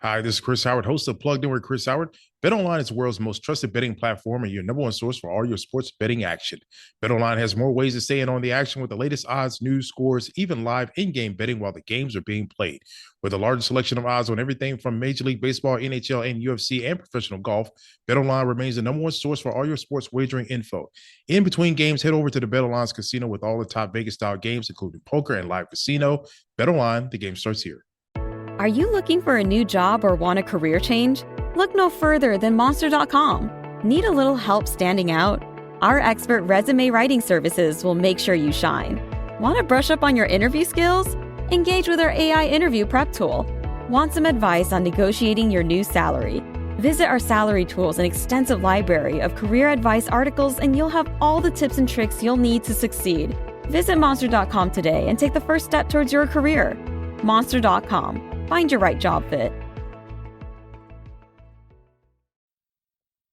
Hi, this is Chris Howard, host of Plugged In with Chris Howard. BetOnline is the world's most trusted betting platform and your number one source for all your sports betting action. BetOnline has more ways to stay in on the action with the latest odds, news, scores, even live in-game betting while the games are being played. With the largest selection of odds on everything from Major League Baseball, NHL, and UFC, and professional golf, BetOnline remains the number one source for all your sports wagering info. In between games, head over to the BetOnline's casino with all the top Vegas-style games, including poker and live casino. BetOnline, the game starts here. Are you looking for a new job or want a career change? Look no further than Monster.com. Need a little help standing out? Our expert resume writing services will make sure you shine. Want to brush up on your interview skills? Engage with our AI interview prep tool. Want some advice on negotiating your new salary? Visit our salary tools and extensive library of career advice articles, and you'll have all the tips and tricks you'll need to succeed. Visit Monster.com today and take the first step towards your career. Monster.com. Find your right job fit.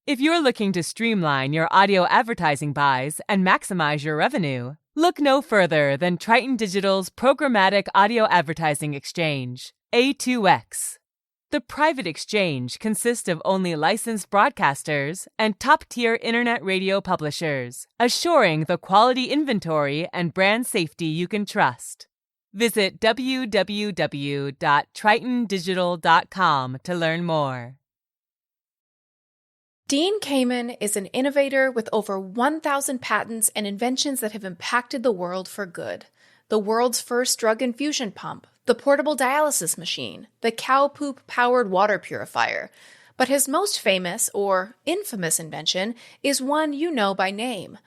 If you're looking to streamline your audio advertising buys and maximize your revenue, look no further than Triton Digital's programmatic audio advertising exchange, A2X. The private exchange consists of only licensed broadcasters and top-tier internet radio publishers, assuring the quality inventory and brand safety you can trust. Visit www.tritondigital.com to learn more. Dean Kamen is an innovator with over 1,000 patents and inventions that have impacted the world for good. The world's first drug infusion pump, the portable dialysis machine, the cow poop-powered water purifier. But his most famous, or infamous invention, is one you know by name.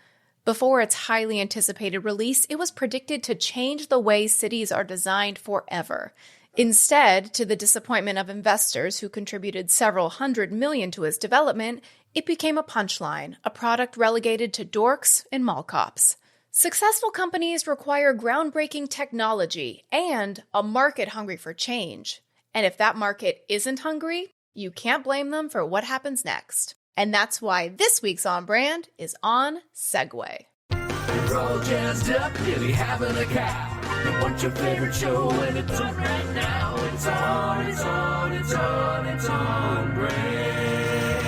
Before its highly anticipated release, it was predicted to change the way cities are designed forever. Instead, to the disappointment of investors who contributed several $100 million to its development, it became a punchline, a product relegated to dorks and mall cops. Successful companies require groundbreaking technology and a market hungry for change. And if that market isn't hungry, you can't blame them for what happens next. And that's why this week's On Brand is on Segway. We're all jazzed up, really having a cow. You want your favorite show, and it's on right now. It's on Brand.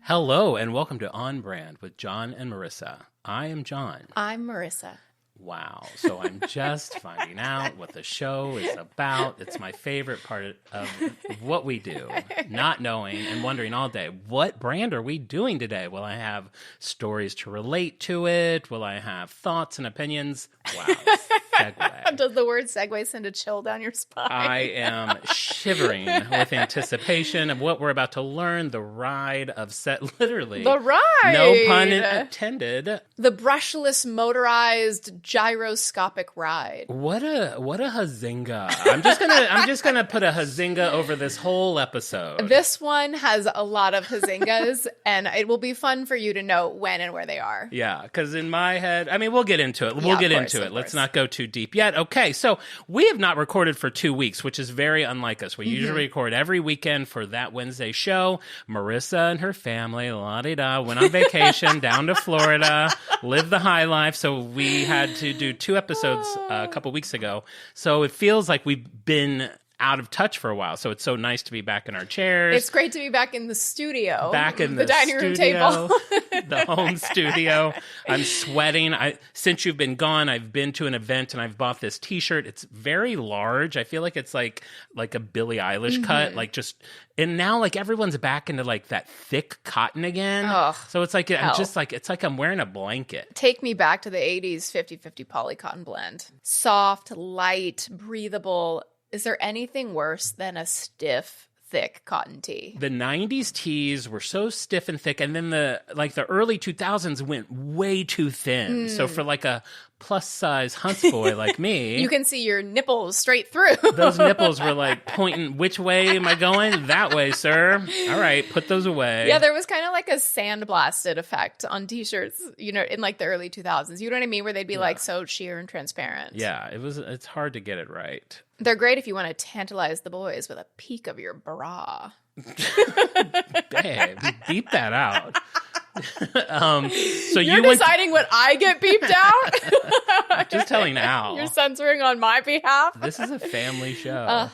Hello, and welcome to On Brand with John and Marissa. I am John. I'm Marissa. Wow. So I'm just finding out what the show is about. It's my favorite part of what we do, not knowing and wondering all day, what brand are we doing today? Will I have stories to relate to it? Will I have thoughts and opinions? Wow. Segway. Does the word segue send a chill down your spine? I am shivering with anticipation of what we're about to learn. The ride of literally. The ride! No pun intended. The brushless motorized gyroscopic ride. What a hazinga. I'm just gonna put a hazinga over this whole episode. This one has a lot of hazingas, and it will be fun for you to know when and where they are. Yeah, because in my head, I mean, we'll get into it. We'll get into it. Let's not go too deep yet. Okay, so we have not recorded for 2 weeks, which is very unlike us. We usually record every weekend for that Wednesday show. Marissa and her family, la-di-da, went on vacation down to Florida, lived the high life, so we had to do 2 episodes a couple weeks ago. So it feels like we've been out of touch for a while. So it's so nice to be back in our chairs. It's great to be back in the studio. Back in the dining room table. The home studio. I'm sweating. Since you've been gone, I've been to an event and I've bought this t-shirt. It's very large. I feel like it's like a Billie Eilish cut. And now like everyone's back into like that thick cotton again. Oh, so it's like, it's like I'm wearing a blanket. Take me back to the 80s 50-50 poly cotton blend. Soft, light, breathable. Is there anything worse than a stiff, thick cotton tee? The 90s tees were so stiff and thick, and then the early 2000s went way too thin. So for like a plus-size huntsboy like me... You can see your nipples straight through. Those nipples were like pointing, which way am I going? That way, sir. All right, put those away. Yeah, there was kind of like a sandblasted effect on t-shirts, in like the early 2000s. You know what I mean? Where they'd be like so sheer and transparent. Yeah, it's hard to get it right. They're great if you want to tantalize the boys with a peek of your bra. Babe, beep that out. So You're deciding what I get beeped out? Just telling Al. You're censoring on my behalf? This is a family show.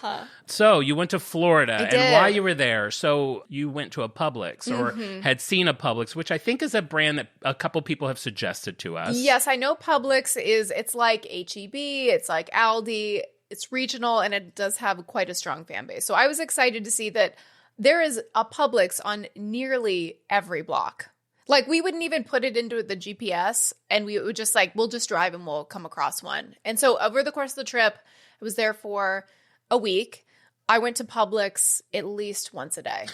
So you went to Florida, and while you were there, so you went to a Publix or had seen a Publix, which I think is a brand that a couple people have suggested to us. Yes, I know Publix it's like H-E-B, it's like Aldi, it's regional, and it does have quite a strong fan base. So I was excited to see that there is a Publix on nearly every block. Like, we wouldn't even put it into the GPS, and we would just we'll just drive and we'll come across one. And so over the course of the trip, I was there for a week. I went to Publix at least once a day.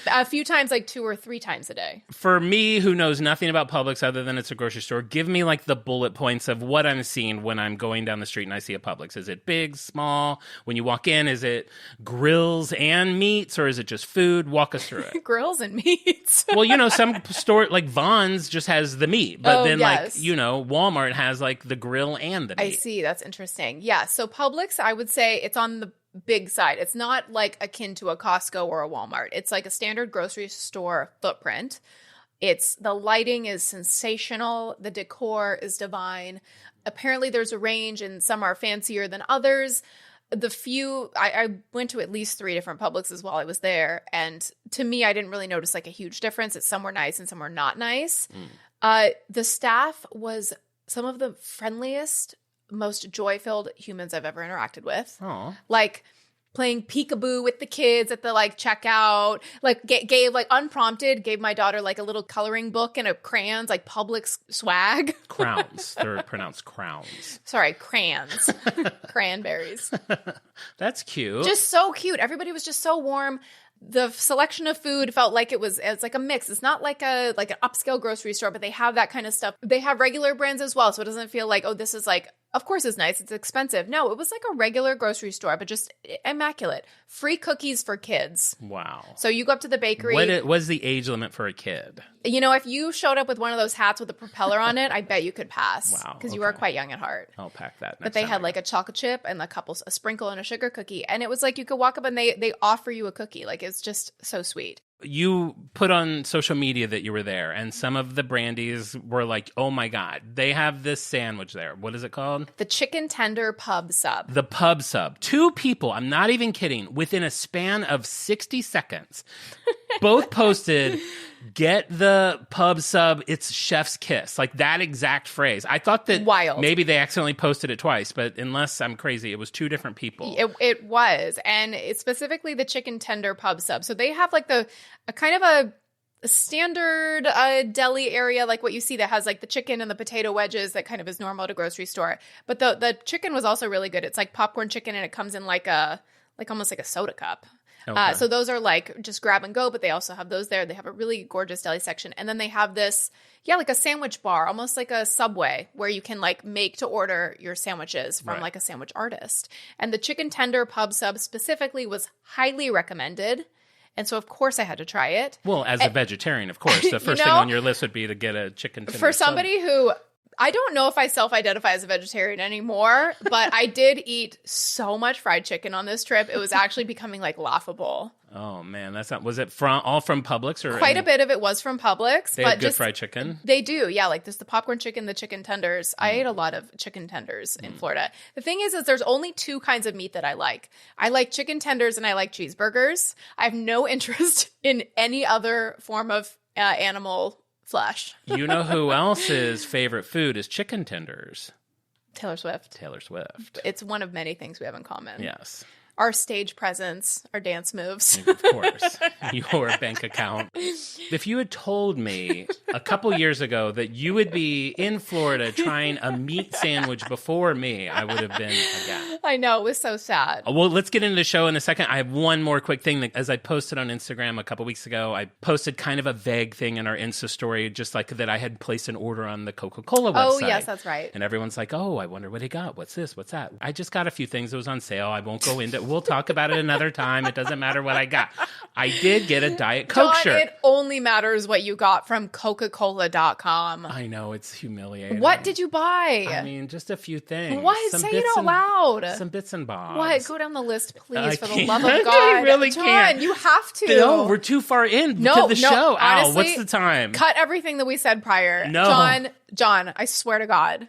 A few times, 2 or 3 times a day. For me, who knows nothing about Publix other than it's a grocery store, give me the bullet points of what I'm seeing when I'm going down the street and I see a Publix. Is it big, small? When you walk in, is it grills and meats, or is it just food? Walk us through it. Grills and meats. Well, some store like Vons just has the meat, but then Walmart has the grill and the meat. I see. That's interesting. Yeah. So Publix, I would say it's on the big side. It's not akin to a Costco or a Walmart. It's a standard grocery store footprint. The lighting is sensational. The decor is divine. Apparently there's a range, and some are fancier than others. I went to at least 3 different Publixes while I was there, and to me, I didn't really notice a huge difference. Some were nice and some were not nice. The staff was some of the friendliest, most joy-filled humans I've ever interacted with. Aww. Playing peekaboo with the kids at the checkout, gave unprompted, gave my daughter a little coloring book and a crayons, Publix swag. Crowns. They're pronounced crowns. Sorry, crayons. Cranberries. That's cute. Just so cute. Everybody was just so warm. The selection of food felt like it's like a mix. It's not like an upscale grocery store, but they have that kind of stuff. They have regular brands as well, so it doesn't feel like, oh, this is of course it's nice, it's expensive. No, it was a regular grocery store, but just immaculate. Free cookies for kids. Wow. So you go up to the bakery. What was the age limit for a kid? If you showed up with one of those hats with a propeller on it, I bet you could pass. Wow. Because you are quite young at heart. I'll pack that next But they had a chocolate chip and a sprinkle and a sugar cookie. And it was you could walk up and they offer you a cookie. It's just so sweet. You put on social media that you were there, and some of the brandies were oh my God, they have this sandwich there. What is it called? The chicken tender pub sub. The pub sub. 2 people, I'm not even kidding, within a span of 60 seconds, both posted, get the pub sub, it's chef's kiss. That exact phrase. I thought that maybe they accidentally posted it twice, but unless I'm crazy, it was 2 different people. It was, and it's specifically the chicken tender pub sub. So they have a kind of a standard deli area, what you see that has the chicken and the potato wedges that kind of is normal at a grocery store. But the chicken was also really good. It's popcorn chicken, and it comes in almost like a soda cup. Okay. So those are just grab and go, but they also have those there. They have a really gorgeous deli section. And then they have this, a sandwich bar, almost like a Subway, where you can make to order your sandwiches from a sandwich artist. And the chicken tender pub sub specifically was highly recommended. And so, of course, I had to try it. Well, as a vegetarian, of course, the first thing on your list would be to get a chicken tender for somebody who... I don't know if I self-identify as a vegetarian anymore, but I did eat so much fried chicken on this trip. It was actually becoming laughable. Oh man, that's not. Was it all from Publix or quite a bit of it was from Publix? They had good fried chicken. They do, yeah. There's the popcorn chicken, the chicken tenders. I ate a lot of chicken tenders in Florida. The thing is there's only 2 kinds of meat that I like. I like chicken tenders and I like cheeseburgers. I have no interest in any other form of animal flesh. You know who else's favorite food is chicken tenders? Taylor Swift. Taylor Swift. It's one of many things we have in common. Yes. Our stage presence, our dance moves. Of course. Your bank account. If you had told me a couple years ago that you would be in Florida trying a meat sandwich before me, I would have been aghast. I know. It was so sad. Well, let's get into the show in a second. I have one more quick thing. As I posted on Instagram a couple weeks ago, I posted kind of a vague thing in our Insta story, just that I had placed an order on the Coca-Cola website. Oh, yes, that's right. And everyone's like, oh, I wonder what he got. What's this? What's that? I just got a few things that was on sale. I won't go into We'll talk about it another time. It doesn't matter what I got. I did get a Diet Coke shirt. It only matters what you got from Coca-Cola.com. I know, it's humiliating. What did you buy? I mean, just a few things. What? Say it out loud. some bits and bobs. What? Go down the list, please, I for the can't. love of God. I really John, can't. you have to. No, we're too far in to the show. Honestly, what's the time? Cut everything that we said prior. No. John, I swear to God.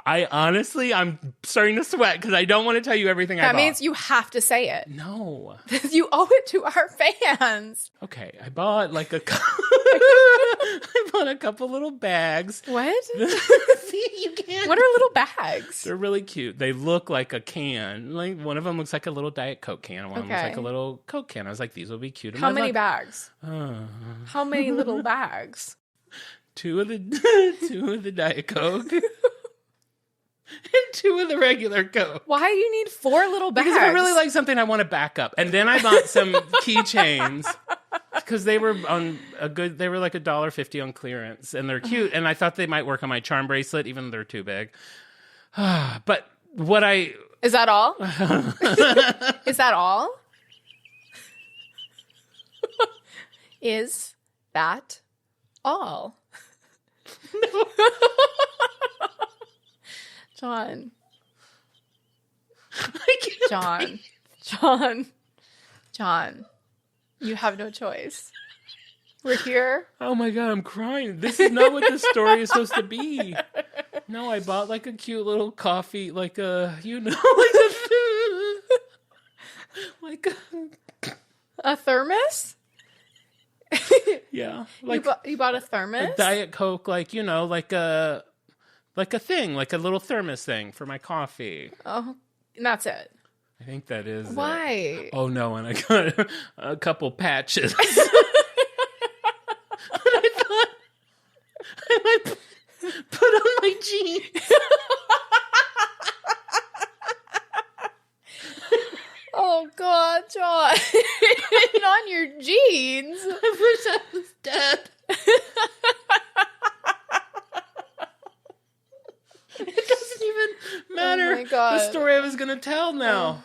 I'm starting to sweat because I don't want to tell you everything I bought. That means you have to say it. No. You owe it to our fans. Okay, I bought like I bought a couple little bags. What? See, you can't. What are little bags? They're really cute. They look like a can. Like one of them looks like a little Diet Coke can, and one of them looks like a little Coke can. I was like, these will be cute. And How many bags? How many little bags? Two of the Diet Coke. And two of the regular Coke. Why do you need 4 little bags? Because if I really like something, I want to back up. And then I bought some keychains because they were like $1.50 on clearance, and they're cute. And I thought they might work on my charm bracelet, even though they're too big. But is that all? Is that all? Is that all? No. John. I can't John. You have no choice. We're here. Oh my God, I'm crying. This is not what the story is supposed to be. No, I bought like a cute little coffee, like a thermos? Yeah. You bought a thermos? A Diet Coke, like a thing, like a little thermos thing for my coffee. Oh, and that's it. I think that is Why? It. Oh no, and I got a couple patches. But I thought I might put on my jeans. Oh God, John. And on your jeans. I wish I was dead. It doesn't even matter. Oh my God. The story I was going to tell now.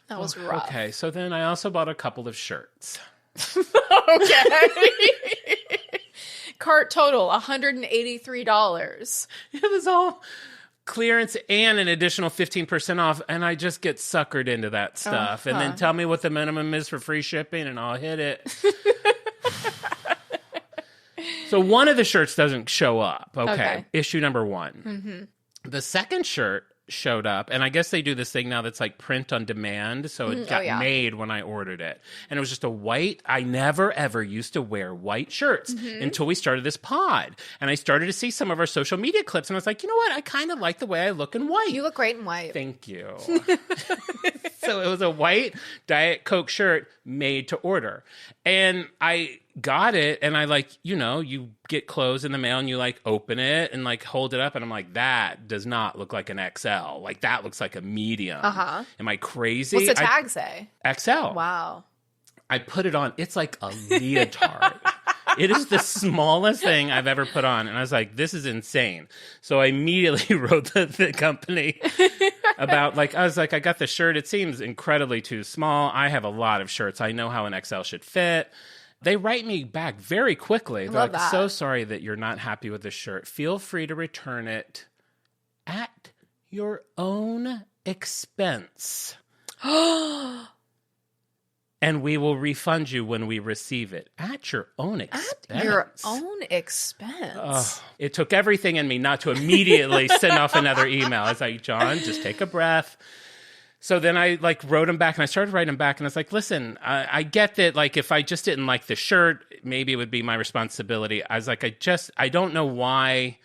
That was rough. Okay, so then I also bought a couple of shirts. Okay. Cart total, $183. It was all clearance and an additional 15% off, and I just get suckered into that stuff. And then tell me what the minimum is for free shipping, and I'll hit it. So one of the shirts doesn't show up. Okay. Issue number 1. Mm-hmm. The second shirt showed up, and I guess they do this thing now that's like print on demand, so it got made when I ordered it. And it was just a white, I never ever used to wear white shirts until we started this pod. And I started to see some of our social media clips, and I was like, you know what? I kind of like the way I look in white. You look great in white. Thank you. So it was a white Diet Coke shirt made to order. And I got it, and I you get clothes in the mail and you open it and hold it up, and I'm like, that does not look like an XL. Like, that looks like a medium. Uh-huh. Am I crazy? What's the tag say? XL. Wow. I put it on. It's like a leotard. It is the smallest thing I've ever put on. And I was like, this is insane. So I immediately wrote the company about, I got the shirt. It seems incredibly too small. I have a lot of shirts. I know how an XL should fit. They write me back very quickly. They're like, so sorry that you're not happy with this shirt. Feel free to return it at your own expense. And we will refund you when we receive it at your own expense. At your own expense. It took everything in me not to immediately send off another email. I was like, John, just take a breath. So then I wrote him back, and I started writing him back, and I was like, listen, I get that if I just didn't like the shirt, maybe it would be my responsibility. I was like, I don't know why.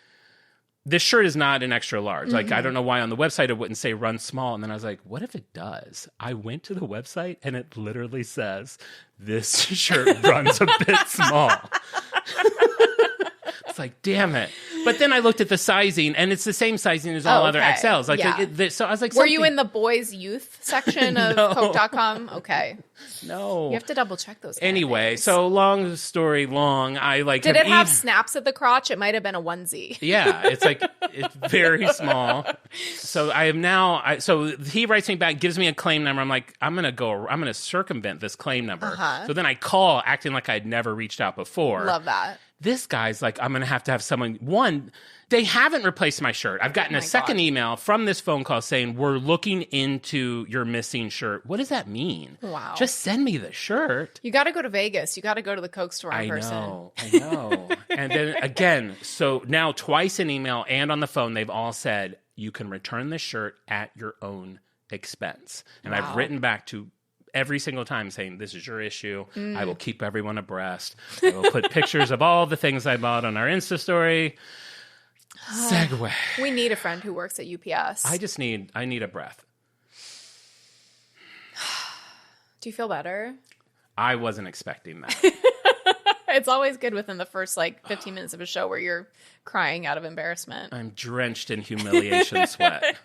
This shirt is not an extra large. I don't know why on the website it wouldn't say run small. And then I was like, what if it does? I went to the website and it literally says, this shirt runs a bit small. It's like, damn it. But then I looked at the sizing, and it's the same sizing as all other XLs. So I was like, were you in the boys youth section of Coke.com? Okay. No. You have to double check those. Anyway, so long story long, Did it have snaps at the crotch? It might have been a onesie. Yeah, it's very small. So I am now. So he writes me back, gives me a claim number. I'm like, I'm gonna circumvent this claim number. So then I call, acting like I'd never reached out before. Love that. This guy's like, I'm going to have someone. One, they haven't replaced my shirt. I've gotten a second email from this phone call saying, we're looking into your missing shirt. What does that mean? Wow. Just send me the shirt. You got to go to Vegas. You got to go to the Coke store in person. I know. And then again, so now twice in email and on the phone, they've all said, you can return the shirt at your own expense. And I've written back to every single time saying, this is your issue. I will keep everyone abreast. I will put pictures of all the things I bought on our Insta story. Segway. We need a friend who works at UPS. I need a breath. Do you feel better? I wasn't expecting that. It's always good within the first 15 minutes of a show where you're crying out of embarrassment. I'm drenched in humiliation sweat.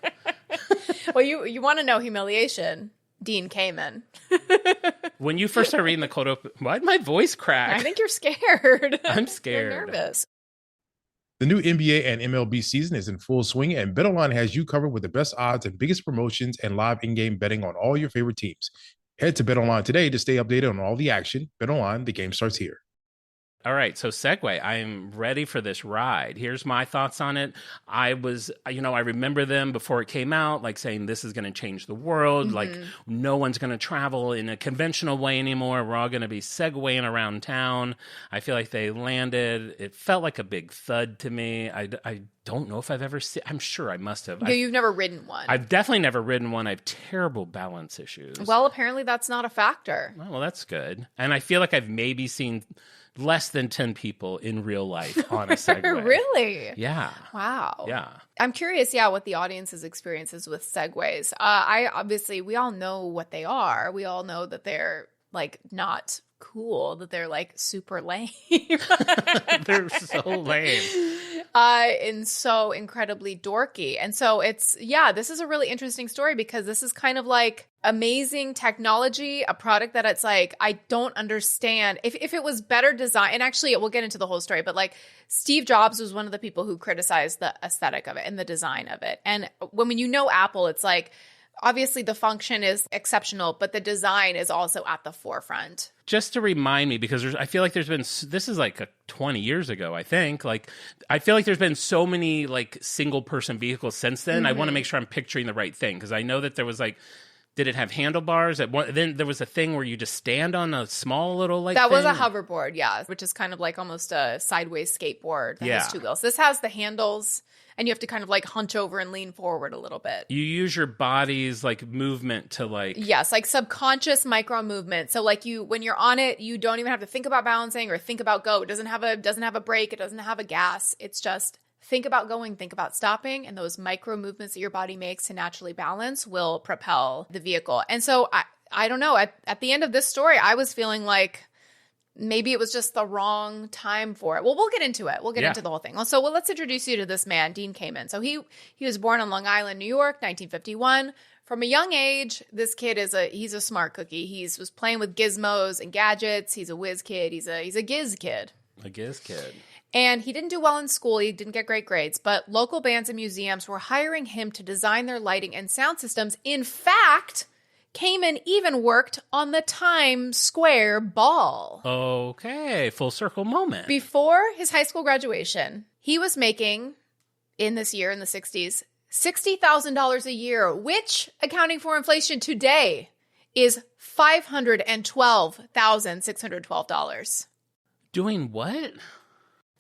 Well, you want to know humiliation. Dean Kamen. When you first started reading the cold open, why did my voice crack? I think you're scared. I'm scared. You're nervous. The new NBA and MLB season is in full swing, and BetOnline has you covered with the best odds and biggest promotions and live in-game betting on all your favorite teams. Head to BetOnline today to stay updated on all the action. BetOnline, the game starts here. All right, so Segway, I'm ready for this ride. Here's my thoughts on it. I remember them before it came out, saying this is going to change the world. No one's going to travel in a conventional way anymore. We're all going to be Segwaying around town. I feel like they landed. It felt like a big thud to me. I don't know if I've ever seen. I'm sure I must have. You've never ridden one. I've definitely never ridden one. I have terrible balance issues. Well, apparently that's not a factor. Oh, well, that's good. And I feel like I've maybe seen less than 10 people in real life on a Segway. Really? Yeah. Wow. Yeah. I'm curious, what the audience's experiences with Segways. We all know what they are. We all know that they're not cool, that they're super lame. They're so lame. And so incredibly dorky. And so this is a really interesting story because this is kind of amazing technology, a product that it's I don't understand. If it was better design, and actually we'll get into the whole story, but Steve Jobs was one of the people who criticized the aesthetic of it and the design of it. And when you know Apple, it's obviously the function is exceptional, but the design is also at the forefront. Just to remind me, because I feel like there's been, this is 20 years ago, I think. I feel like there's been so many single person vehicles since then. Mm-hmm. I want to make sure I'm picturing the right thing because I know that there was did it have handlebars? Then there was a thing where you just stand on a small little that was a hoverboard, yeah, which is kind of almost a sideways skateboard that has two wheels. This has the handles. And you have to kind of hunch over and lean forward a little bit. You use your body's movement to Yes, subconscious micro movement. So when you're on it, you don't even have to think about balancing or think about go. It doesn't have a brake. It doesn't have a gas. It's just think about going, think about stopping. And those micro movements that your body makes to naturally balance will propel the vehicle. And so I don't know. At the end of this story, I was feeling maybe it was just the wrong time for it. Well, we'll get into it. We'll get into the whole thing. So let's introduce you to this man, Dean Kamen. So he was born on Long Island, New York, 1951. From a young age, this kid he's a smart cookie. He was playing with gizmos and gadgets. He's a whiz kid. He's a giz kid. A giz kid. And he didn't do well in school. He didn't get great grades. But local bands and museums were hiring him to design their lighting and sound systems. In fact, Kamen even worked on the Times Square ball. Okay, full circle moment. Before his high school graduation, he was making, in this year, in the 60s, $60,000 a year, which, accounting for inflation today, is $512,612. Doing what?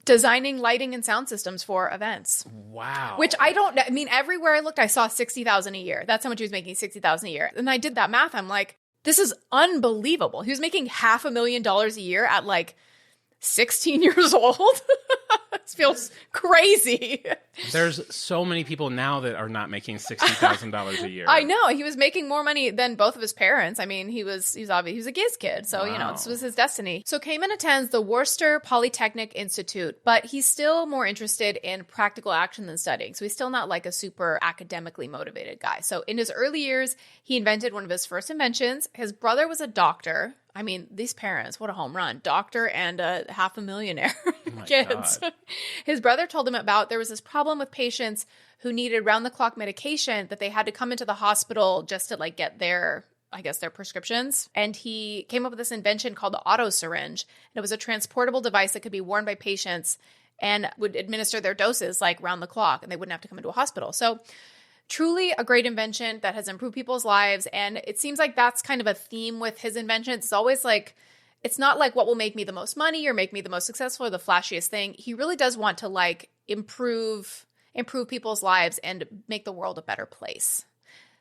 Designing lighting and sound systems for events. Wow. Which everywhere I looked, I saw $60,000 a year. That's how much he was making, $60,000 a year. And I did that math. I'm this is unbelievable. He was making $500,000 a year at 16 years old. This feels crazy. There's so many people now that are not making $60,000 a year. I know. He was making more money than both of his parents. I mean, he was a giz kid. So, this was his destiny. So Kamen attends the Worcester Polytechnic Institute, but he's still more interested in practical action than studying. So he's still not a super academically motivated guy. So in his early years, he invented one of his first inventions. His brother was a doctor. I mean, these parents, what a home run. Doctor and a $500,000 kids. His brother told him there was this problem with patients who needed round-the-clock medication that they had to come into the hospital just to get their I guess, their prescriptions. And he came up with this invention called the auto syringe. And it was a transportable device that could be worn by patients and would administer their doses like round the clock, and they wouldn't have to come into a hospital. So truly a great invention that has improved people's lives. And it seems like that's kind of a theme with his inventions. It's always like, it's not like what will make me the most money or make me the most successful or the flashiest thing. He really does want to like improve people's lives and make the world a better place.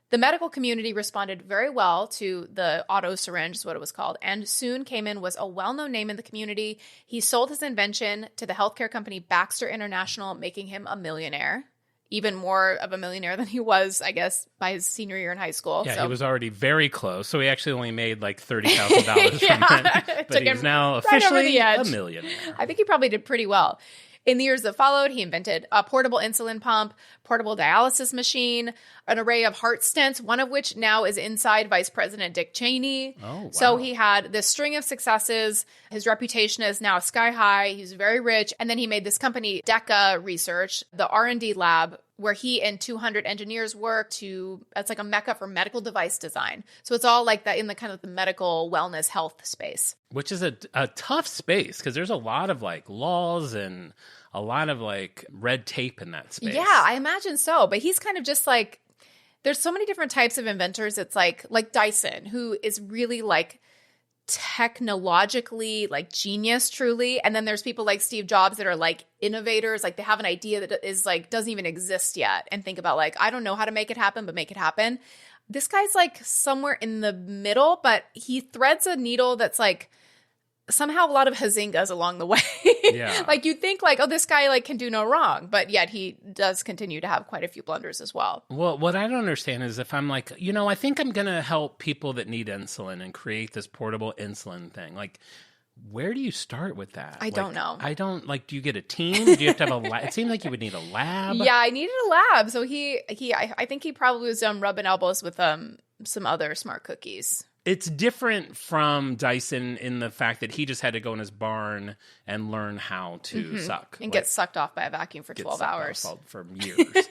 The medical community responded very well to the auto syringe, is what it was called, and soon Kamen was a well-known name in the community. He sold his invention to the healthcare company Baxter International, making him a millionaire, even more of a millionaire than he was, I guess, by his senior year in high school. Yeah, so he was already very close, so he actually only made like $30,000 yeah, from it, but he's now officially a millionaire. I think he probably did pretty well. In the years that followed, he invented a portable insulin pump, portable dialysis machine, an array of heart stents, one of which now is inside Vice President Dick Cheney. Oh, wow. So he had this string of successes. His reputation is now sky high. He's very rich. And then he made this company, DECA Research, the R&D lab, where he and 200 engineers work to, it's like a mecca for medical device design. So it's all like that in the kind of the medical wellness health space. Which is a tough space because there's a lot of like laws and a lot of like red tape in that space. Yeah, I imagine so. But he's kind of just like, there's so many different types of inventors. It's like Dyson, who is really like technologically like genius truly, and then there's people like Steve Jobs that are like innovators, like they have an idea that is like doesn't even exist yet and think about like, I don't know how to make it happen, but make it happen. This guy's like somewhere in the middle, but he threads a needle that's like somehow a lot of hazingas along the way. Yeah. Like you think like, oh, this guy like can do no wrong, but yet he does continue to have quite a few blunders as well. Well, what I don't understand is if I'm like, I think I'm going to help people that need insulin and create this portable insulin thing. Like, where do you start with that? I don't know. I don't like, do you get a team? Do you have to have a lab? It seems like you would need a lab. Yeah, I needed a lab. So I think he probably was rubbing elbows with some other smart cookies. It's different from Dyson in the fact that he just had to go in his barn and learn how to suck. And get sucked off by a vacuum for 12 hours. For years.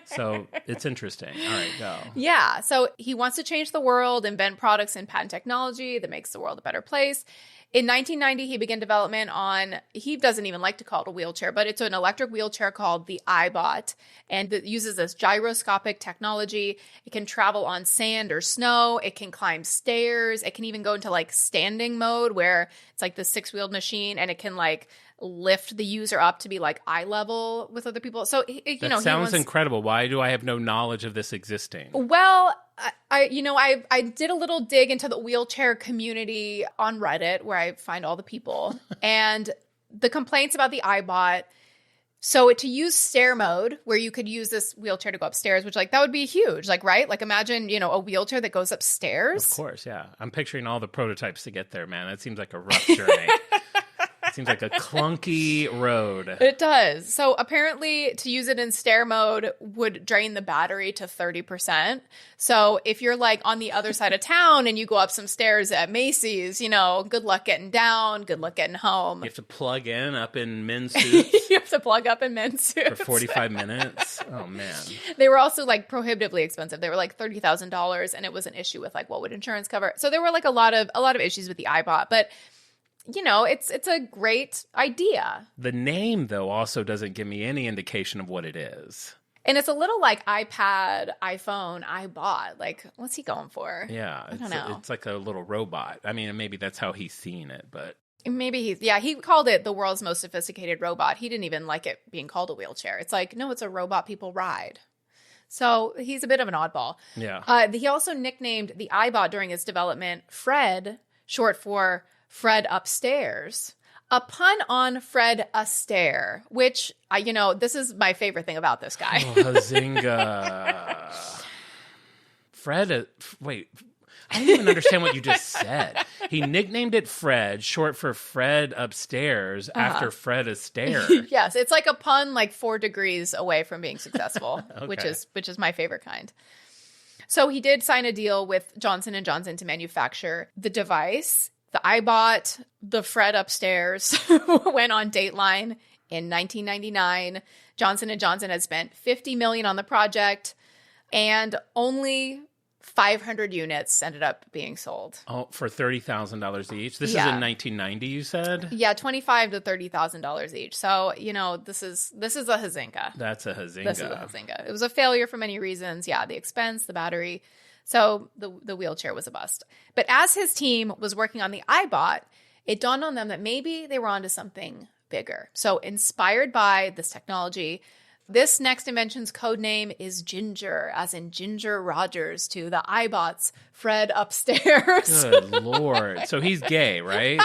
So it's interesting. All right, go. Yeah. So he wants to change the world, invent products and patent technology that makes the world a better place. In 1990, he began development on, he doesn't even like to call it a wheelchair, but it's an electric wheelchair called the iBot. And it uses this gyroscopic technology. It can travel on sand or snow. It can climb stairs. It can even go into like standing mode where it's like the 6-wheeled machine and it can like lift the user up to be like eye level with other people. So, that sounds incredible. Why do I have no knowledge of this existing? Well, I did a little dig into the wheelchair community on Reddit where I find all the people and the complaints about the iBot. So to use stair mode where you could use this wheelchair to go upstairs, which like that would be huge, like, right? Like imagine, a wheelchair that goes upstairs. Of course. Yeah. I'm picturing all the prototypes to get there, man. It seems like a rough journey. Seems like a clunky road. It does. So apparently to use it in stair mode would drain the battery to 30%. So if you're like on the other side of town and you go up some stairs at Macy's, good luck getting down, good luck getting home. You have to plug in up in men's suits. You have to plug up in men's suits. For 45 minutes. Oh, man. They were also like prohibitively expensive. They were like $30,000 and it was an issue with like what would insurance cover. So there were like a lot of issues with the iBot, but it's a great idea. The name, though, also doesn't give me any indication of what it is. And it's a little like iPad, iPhone, iBot. Like, what's he going for? Yeah. I don't know. It's like a little robot. I mean, maybe that's how he's seeing it, but... Maybe he called it the world's most sophisticated robot. He didn't even like it being called a wheelchair. It's like, no, it's a robot people ride. So he's a bit of an oddball. Yeah. He also nicknamed the iBot during its development Fred, short for Fred Upstairs, a pun on Fred Astaire, which, this is my favorite thing about this guy. Oh, Hazinga. Fred, wait, I don't even understand what you just said. He nicknamed it Fred, short for Fred Upstairs, after Fred Astaire. Yes, it's like a pun like 4 degrees away from being successful, Okay. which is my favorite kind. So he did sign a deal with Johnson & Johnson to manufacture the device. The iBot, the Fred Upstairs, went on Dateline in 1999. Johnson & Johnson had spent $50 million on the project, and only 500 units ended up being sold. Oh, for $30,000 each. This is Yeah. in 1990, you said? Yeah, $25,000 to $30,000 each. So, this is a Hazinga. That's a Hazinga. This is a Hazinga. It was a failure for many reasons. Yeah, the expense, the battery. So the wheelchair was a bust. But as his team was working on the iBot, it dawned on them that maybe they were onto something bigger. So inspired by this technology, this next invention's code name is Ginger, as in Ginger Rogers to the iBot's Fred upstairs. Good Lord. So he's gay, right?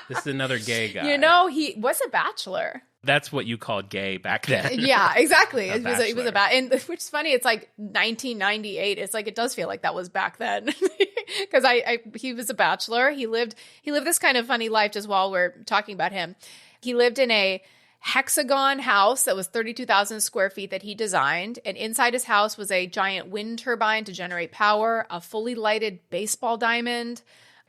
This is another gay guy. He was a bachelor. That's what you called gay back then. Yeah, exactly. It was bachelor. and which is funny. It's like 1998. It's like, it does feel like that was back then, because he was a bachelor. He lived this kind of funny life just while we're talking about him. He lived in a hexagon house that was 32,000 square feet that he designed. And inside his house was a giant wind turbine to generate power, a fully lighted baseball diamond.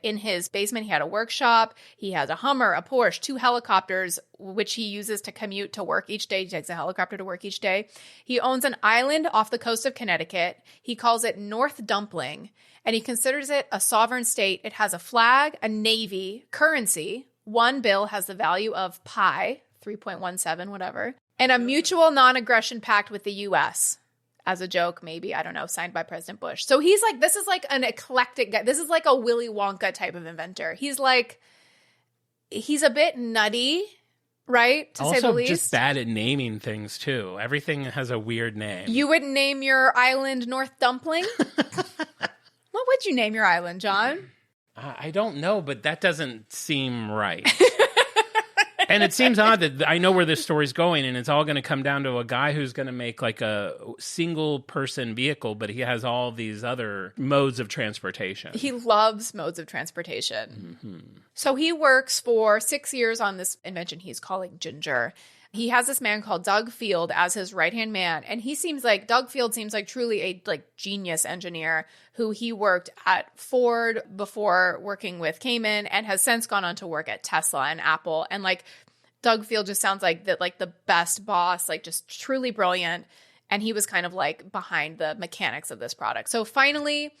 In his basement, he had a workshop. He has a Hummer, a Porsche, 2 helicopters, which he uses to commute to work each day. He takes a helicopter to work each day. He owns an island off the coast of Connecticut. He calls it North Dumpling, and he considers it a sovereign state. It has a flag, a navy, currency. One bill has the value of pi, 3.17, whatever, and a mutual non-aggression pact with the U.S. as a joke, maybe, I don't know, signed by President Bush. So he's like, this is like an eclectic guy. This is like a Willy Wonka type of inventor. He's a bit nutty, right? To say the least. Also just bad at naming things, too. Everything has a weird name. You wouldn't name your island North Dumpling? What would you name your island, John? I don't know, but that doesn't seem right. And it seems odd that I know where this story's going, and it's all going to come down to a guy who's going to make like a single-person vehicle, but he has all these other modes of transportation. He loves modes of transportation. Mm-hmm. So he works for 6 years on this invention he's calling Ginger. He has this man called Doug Field as his right-hand man, and Doug Field seems like truly a genius engineer who he worked at Ford before working with Cayman and has since gone on to work at Tesla and Apple. And Doug Field just sounds like the best boss, just truly brilliant. And he was kind of behind the mechanics of this product. So finally,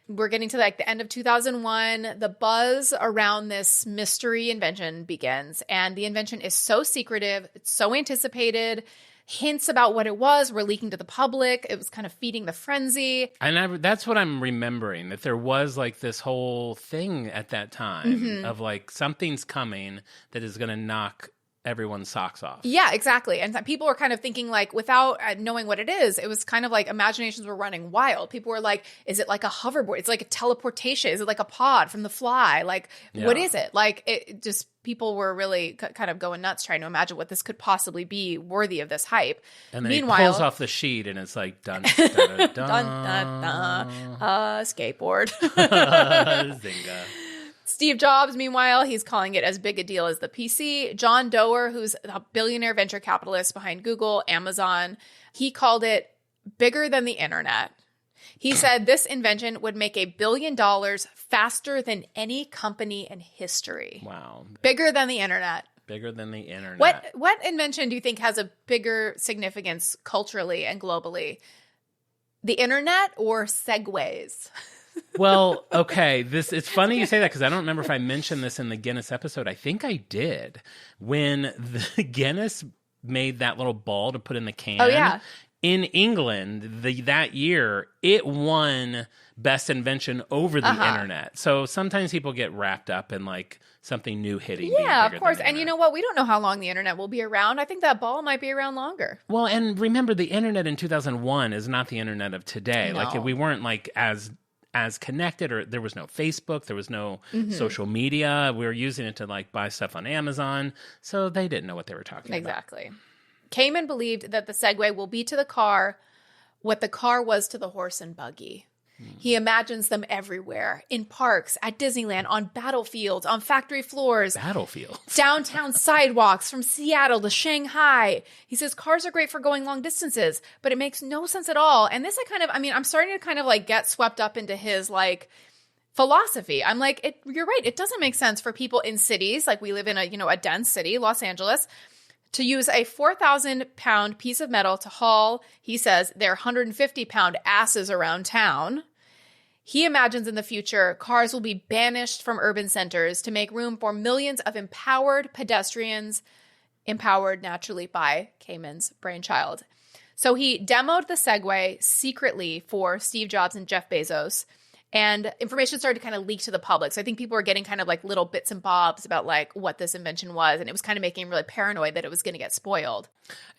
we're getting to the end of 2001. The buzz around this mystery invention begins. And the invention is so secretive. It's so anticipated. Hints about what it was were leaking to the public. It was kind of feeding the frenzy. And that's what I'm remembering, that there was this whole thing at that time of something's coming that is going to knock everyone's socks off. Yeah, exactly. And people were kind of thinking without knowing what it is, it was kind of imaginations were running wild. People were like, is it like a hoverboard? It's like a teleportation. Is it like a pod from The Fly? What is it? It just, people were really kind of going nuts trying to imagine what this could possibly be worthy of this hype. And then he pulls off the sheet and it's like, dun, dun, dun, dun, dun. Skateboard. Zynga. Steve Jobs, meanwhile, he's calling it as big a deal as the PC. John Doerr, who's a billionaire venture capitalist behind Google, Amazon, he called it bigger than the internet. He said this invention would make $1 billion faster than any company in history. Wow. Bigger than the internet. Bigger than the internet. What invention do you think has a bigger significance culturally and globally? The internet or Segways? Well, okay. It's funny you say that because I don't remember if I mentioned this in the Guinness episode. I think I did. When the Guinness made that little ball to put in the can. Oh, yeah. In England, that year, it won Best Invention over the internet. So sometimes people get wrapped up in something new hitting. Yeah, of course. And you know what? We don't know how long the internet will be around. I think that ball might be around longer. Well, and remember, the internet in 2001 is not the internet of today. No. We weren't as connected, or there was no Facebook, there was no social media. We were using it to buy stuff on Amazon. So they didn't know what they were talking about. Exactly. Cayman believed that the Segway will be to the car what the car was to the horse and buggy. He imagines them everywhere, in parks, at Disneyland, on battlefields, on factory floors. Battlefields. Downtown sidewalks from Seattle to Shanghai. He says cars are great for going long distances, but it makes no sense at all. And this I'm starting to kind of get swept up into his philosophy. I'm you're right. It doesn't make sense for people in cities. We live in a dense city, Los Angeles, to use a 4,000-pound piece of metal to haul, he says, their 150-pound asses around town. He imagines in the future, cars will be banished from urban centers to make room for millions of empowered pedestrians, empowered naturally by Cayman's brainchild. So he demoed the Segway secretly for Steve Jobs and Jeff Bezos, and information started to kind of leak to the public. So I think people were getting kind of like little bits and bobs about like what this invention was, and it was kind of making him really paranoid that it was going to get spoiled.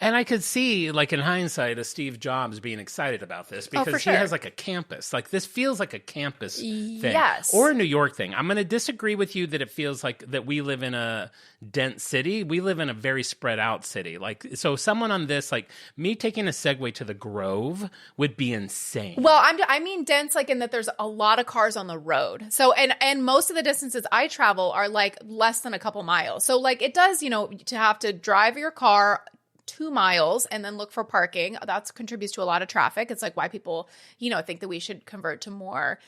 And I could see, like in hindsight, a Steve Jobs being excited about this because he has like a campus. Like this feels like a campus thing. Yes. Or a New York thing. I'm going to disagree with you that it feels like that we live in a dense city. We live in a very spread out city. Like, so someone on this, like me taking a Segway to the Grove would be insane. Well, I mean dense like in that there's a lot of cars on the road. So, and most of the distances I travel are like less than a couple miles. So like it does, to have to drive your car 2 miles and then look for parking. That contributes to a lot of traffic. It's like why people, think that we should convert to more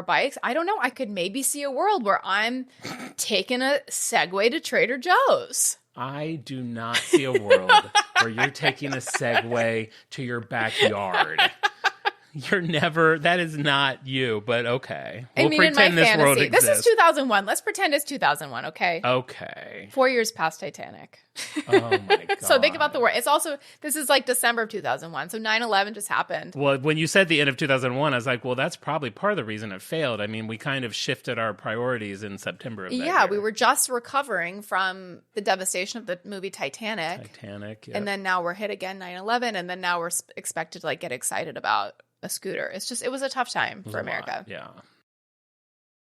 bikes. I don't know. I could maybe see a world where I'm taking a Segway to Trader Joe's. I do not see a world where you're taking a Segway to your backyard. That is not you, but okay. We'll pretend this world exists. This is 2001. Let's pretend it's 2001, okay? Okay. 4 years past Titanic. Oh my God. So think about the war. It's also, this is like December of 2001. So 9/11 just happened. Well, when you said the end of 2001, I was like, well, that's probably part of the reason it failed. I mean, we kind of shifted our priorities in September of that year. We were just recovering from the devastation of the movie Titanic. Yep. And then now we're hit again, 9/11. And then now we're expected to like get excited about a scooter. It was a tough time for America. Yeah.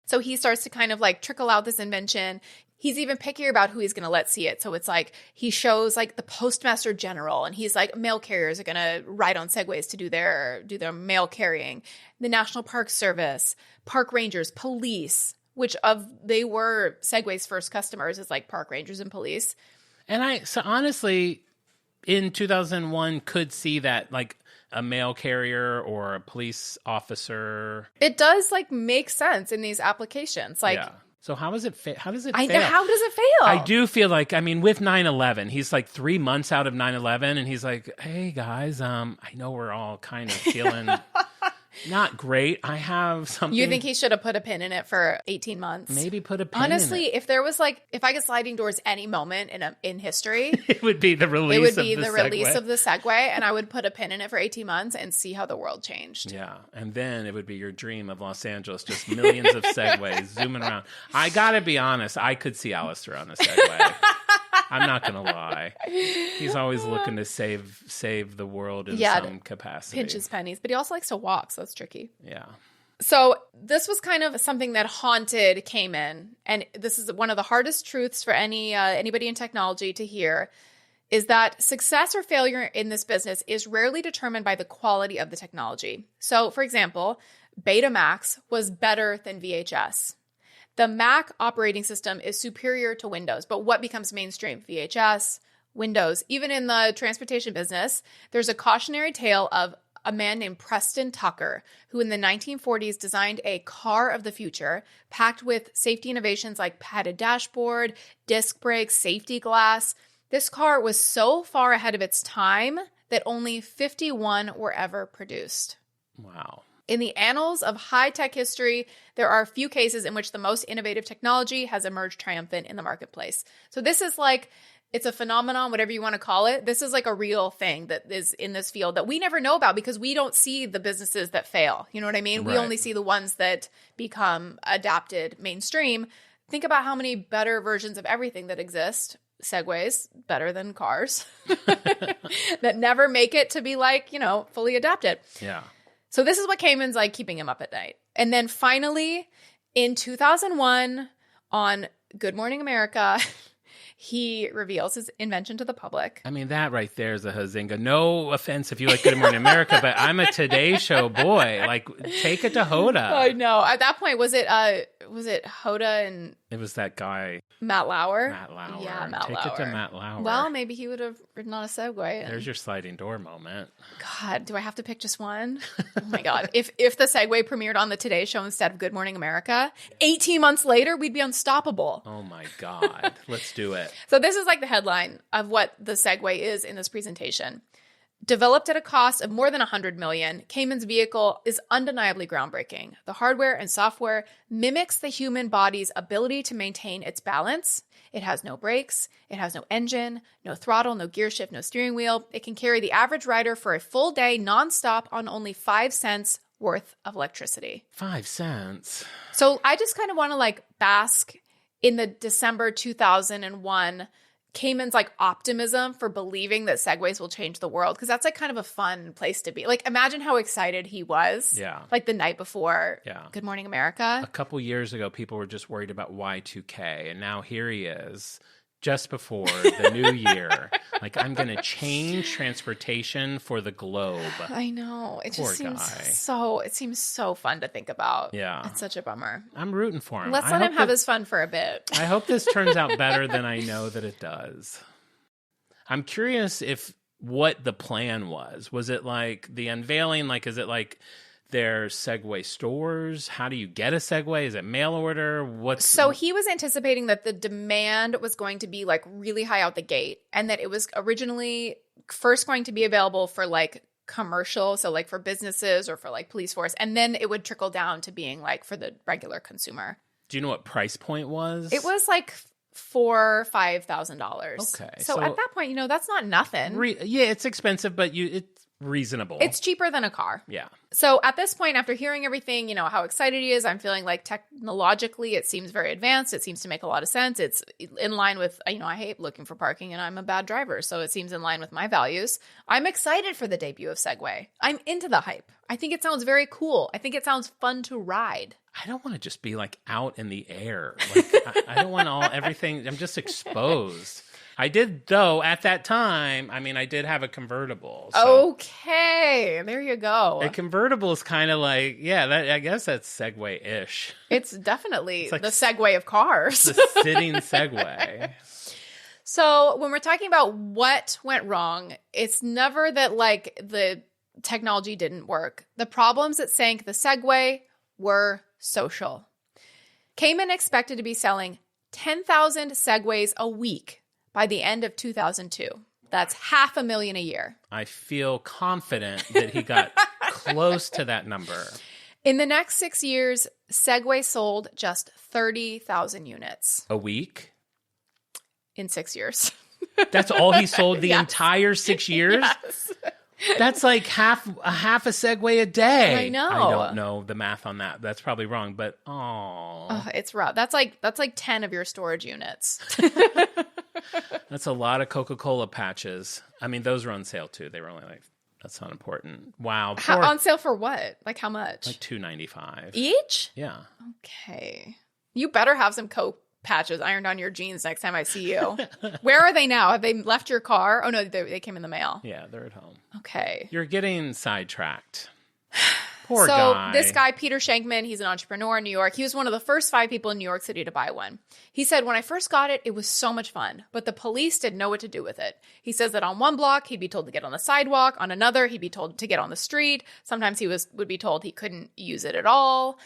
So he starts to kind of like trickle out this invention. He's even pickier about who he's going to let see it. So it's like he shows like the Postmaster General, and he's like mail carriers are going to ride on Segways to do their mail carrying. The National Park Service, park rangers, police, they were Segway's first customers is like park rangers and police. And so honestly, in 2001 could see that like a mail carrier or a police officer. It does like make sense in these applications. Like, yeah. So how does it fail? How does it fail? I do feel like, I mean, with 9/11, he's like 3 months out of 9/11 and he's like, hey guys, I know we're all kind of feeling not great. I have something. You think he should have put a pin in it for 18 months? Maybe put a pin Honestly, in it. If there was like, if I get sliding doors any moment in history, it would be the release of the Segway, and I would put a pin in it for 18 months and see how the world changed. Yeah. And then it would be your dream of Los Angeles, just millions of Segways zooming around. I gotta be honest, I could see Alistair on a Segway. I'm not gonna lie. He's always looking to save the world in some capacity. Pinches pennies, but he also likes to walk, so that's tricky. Yeah. So this was kind of something that haunted Cayman, and this is one of the hardest truths for anybody in technology to hear, is that success or failure in this business is rarely determined by the quality of the technology. So, for example, Betamax was better than VHS. The Mac operating system is superior to Windows, but what becomes mainstream? VHS, Windows. Even in the transportation business, there's a cautionary tale of a man named Preston Tucker, who in the 1940s designed a car of the future, packed with safety innovations like padded dashboard, disc brakes, safety glass. This car was so far ahead of its time that only 51 were ever produced. Wow. In the annals of high-tech history, there are a few cases in which the most innovative technology has emerged triumphant in the marketplace. So this is like, it's a phenomenon, whatever you want to call it. This is like a real thing that is in this field that we never know about because we don't see the businesses that fail. You know what I mean? Right. We only see the ones that become adapted mainstream. Think about how many better versions of everything that exist. Segways, better than cars, that never make it to be like, fully adapted. Yeah. So this is what Cayman's like keeping him up at night. And then finally, in 2001, on Good Morning America, he reveals his invention to the public. I mean, that right there is a hazinga. No offense if you like Good Morning America, but I'm a Today Show boy. Like, take it to Hoda. I know. At that point, was it Hoda and... It was that guy. Matt Lauer? Matt Lauer. Yeah, Matt Lauer. Take it to Matt Lauer. Well, maybe he would have ridden on a Segway. There's your sliding door moment. God, do I have to pick just one? Oh my God. If the Segway premiered on the Today Show instead of Good Morning America, 18 months later, we'd be unstoppable. Oh my God. Let's do it. So this is like the headline of what the Segway is in this presentation. Developed at a cost of more than $100 million, Cayman's vehicle is undeniably groundbreaking. The hardware and software mimics the human body's ability to maintain its balance. It has no brakes, it has no engine, no throttle, no gear shift, no steering wheel. It can carry the average rider for a full day nonstop on only 5 cents worth of electricity. 5 cents. So I just kind of want to like bask in the December 2001 Cayman's like optimism for believing that Segways will change the world, because that's like kind of a fun place to be. Like, imagine how excited he was. Yeah. Like the night before Good Morning America. A couple years ago, people were just worried about Y2K, and now here he is, just before the new year. Like, I'm going to change transportation for the globe. I know. It just Poor seems so fun to think about. Yeah. It's such a bummer. I'm rooting for him. Let's let him have his fun for a bit. I hope this turns out better than I know that it does. I'm curious what the plan was. Was it like the unveiling? Like, is it like there's Segway stores? How do you get a Segway? Is it mail order? So he was anticipating that the demand was going to be like really high out the gate, and that it was originally first going to be available for like commercial, so like for businesses or for like police force, and then it would trickle down to being like for the regular consumer. Do you know what price point was? It was like $4,000 or $5,000. Okay. So at that point, that's not nothing. Yeah, it's expensive, but it's reasonable. It's cheaper than a car. Yeah. So at this point, after hearing everything, how excited he is, I'm feeling like technologically it seems very advanced. It seems to make a lot of sense. It's in line with, I hate looking for parking and I'm a bad driver. So it seems in line with my values. I'm excited for the debut of Segway. I'm into the hype. I think it sounds very cool. I think it sounds fun to ride. I don't want to just be like out in the air. Like I don't want everything. I'm just exposed. I did, though, at that time, I did have a convertible. So. Okay, there you go. A convertible is kind of like, I guess that's Segway-ish. It's definitely like the Segway of cars. The sitting Segway. So when we're talking about what went wrong, it's never that, like, the technology didn't work. The problems that sank the Segway were social. Cayman expected to be selling 10,000 Segways a week by the end of 2002. That's 500,000 a year. I feel confident that he got close to that number. In the next 6 years, Segway sold just 30,000 units. A week? In 6 years. That's all he sold the entire 6 years? Yes. That's like half a Segway a day. I know. I don't know the math on that. That's probably wrong, but it's rough. That's like 10 of your storage units. That's a lot of Coca-Cola patches. Those were on sale too. They were only like, that's not important. Wow. On sale for what? Like how much? Like $2.95 each? Yeah. Okay. You better have some Coke patches ironed on your jeans next time I see you. Where are they now? Have they left your car? Oh no, they came in the mail. Yeah, they're at home. Okay. You're getting sidetracked. Poor guy. So this guy, Peter Shankman, he's an entrepreneur in New York. He was one of the first 5 people in New York City to buy one. He said, when I first got it, it was so much fun, but the police didn't know what to do with it. He says that on one block, he'd be told to get on the sidewalk. On another, he'd be told to get on the street. Sometimes he would be told he couldn't use it at all.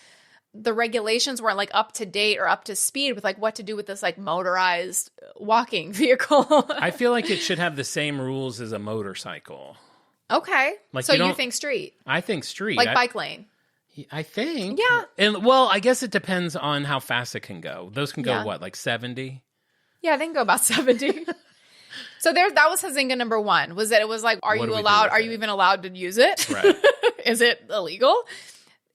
The regulations weren't like up to date or up to speed with like what to do with this like motorized walking vehicle. I feel like it should have the same rules as a motorcycle. Okay. Like so you think street? I think street. Like bike lane. I think. Yeah. And well, I guess it depends on how fast it can go. Those can go what, like 70? Yeah, they can go about 70. So that was Hazinga number 1. Was that it was like, are you allowed? Are you even allowed to use it? Right. Is it illegal?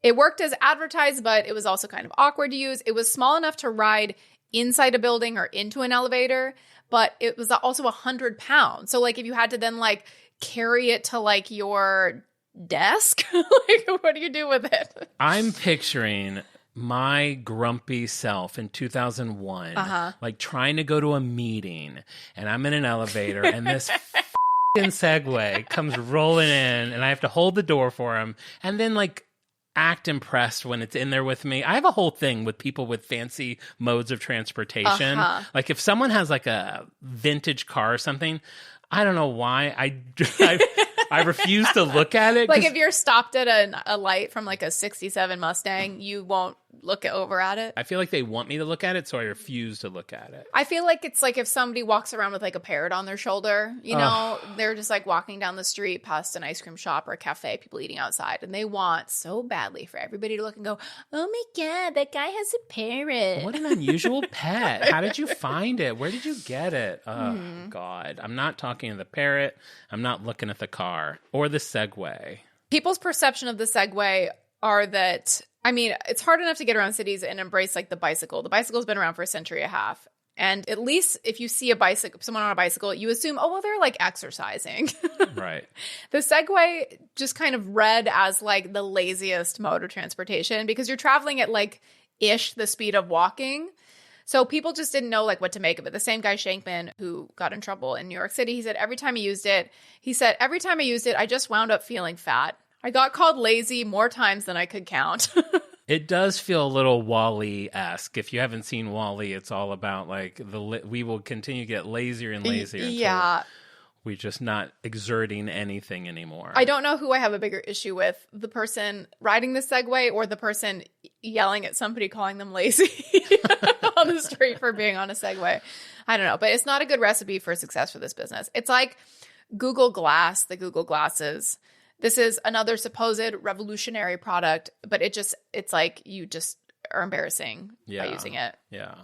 It worked as advertised, but it was also kind of awkward to use. It was small enough to ride inside a building or into an elevator, but it was also 100 pounds. So like if you had to then like carry it to like your desk, like what do you do with it? I'm picturing my grumpy self in 2001, like trying to go to a meeting, and I'm in an elevator, and this Segway comes rolling in, and I have to hold the door for him, and then like act impressed when it's in there with me. I have a whole thing with people with fancy modes of transportation. Like if someone has like a vintage car or something, I don't know why I refuse to look at it. Like if you're stopped at a light from like a 67 Mustang, you won't look over at it. I feel like they want me to look at it, so I refuse to look at it. I feel like it's like if somebody walks around with like a parrot on their shoulder, you know, they're just like walking down the street past an ice cream shop or a cafe, people eating outside, and they want so badly for everybody to look and go, oh my God, that guy has a parrot. What an unusual pet. How did you find it? Where did you get it? Oh, God. I'm not talking to the parrot. I'm not looking at the car or the Segway. People's perception of the Segway are that, I mean, it's hard enough to get around cities and embrace like the bicycle. The bicycle's been around for a century and a half. And at least if you see someone on a bicycle, you assume, oh, well, they're like exercising. Right. The Segway just kind of read as like the laziest mode of transportation because you're traveling at like ish the speed of walking. So people just didn't know like what to make of it. The same guy Shankman who got in trouble in New York City, he said every time I used it, I just wound up feeling fat. I got called lazy more times than I could count. It does feel a little Wall-E-esque. If you haven't seen Wall-E, it's all about like we will continue to get lazier and lazier until we're just not exerting anything anymore. I don't know who I have a bigger issue with, the person riding the Segway or the person yelling at somebody calling them lazy on the street for being on a Segway. I don't know, but it's not a good recipe for success for this business. It's like Google Glass, the Google Glasses. This is another supposed revolutionary product, but it's like you just are embarrassing by using it. Yeah.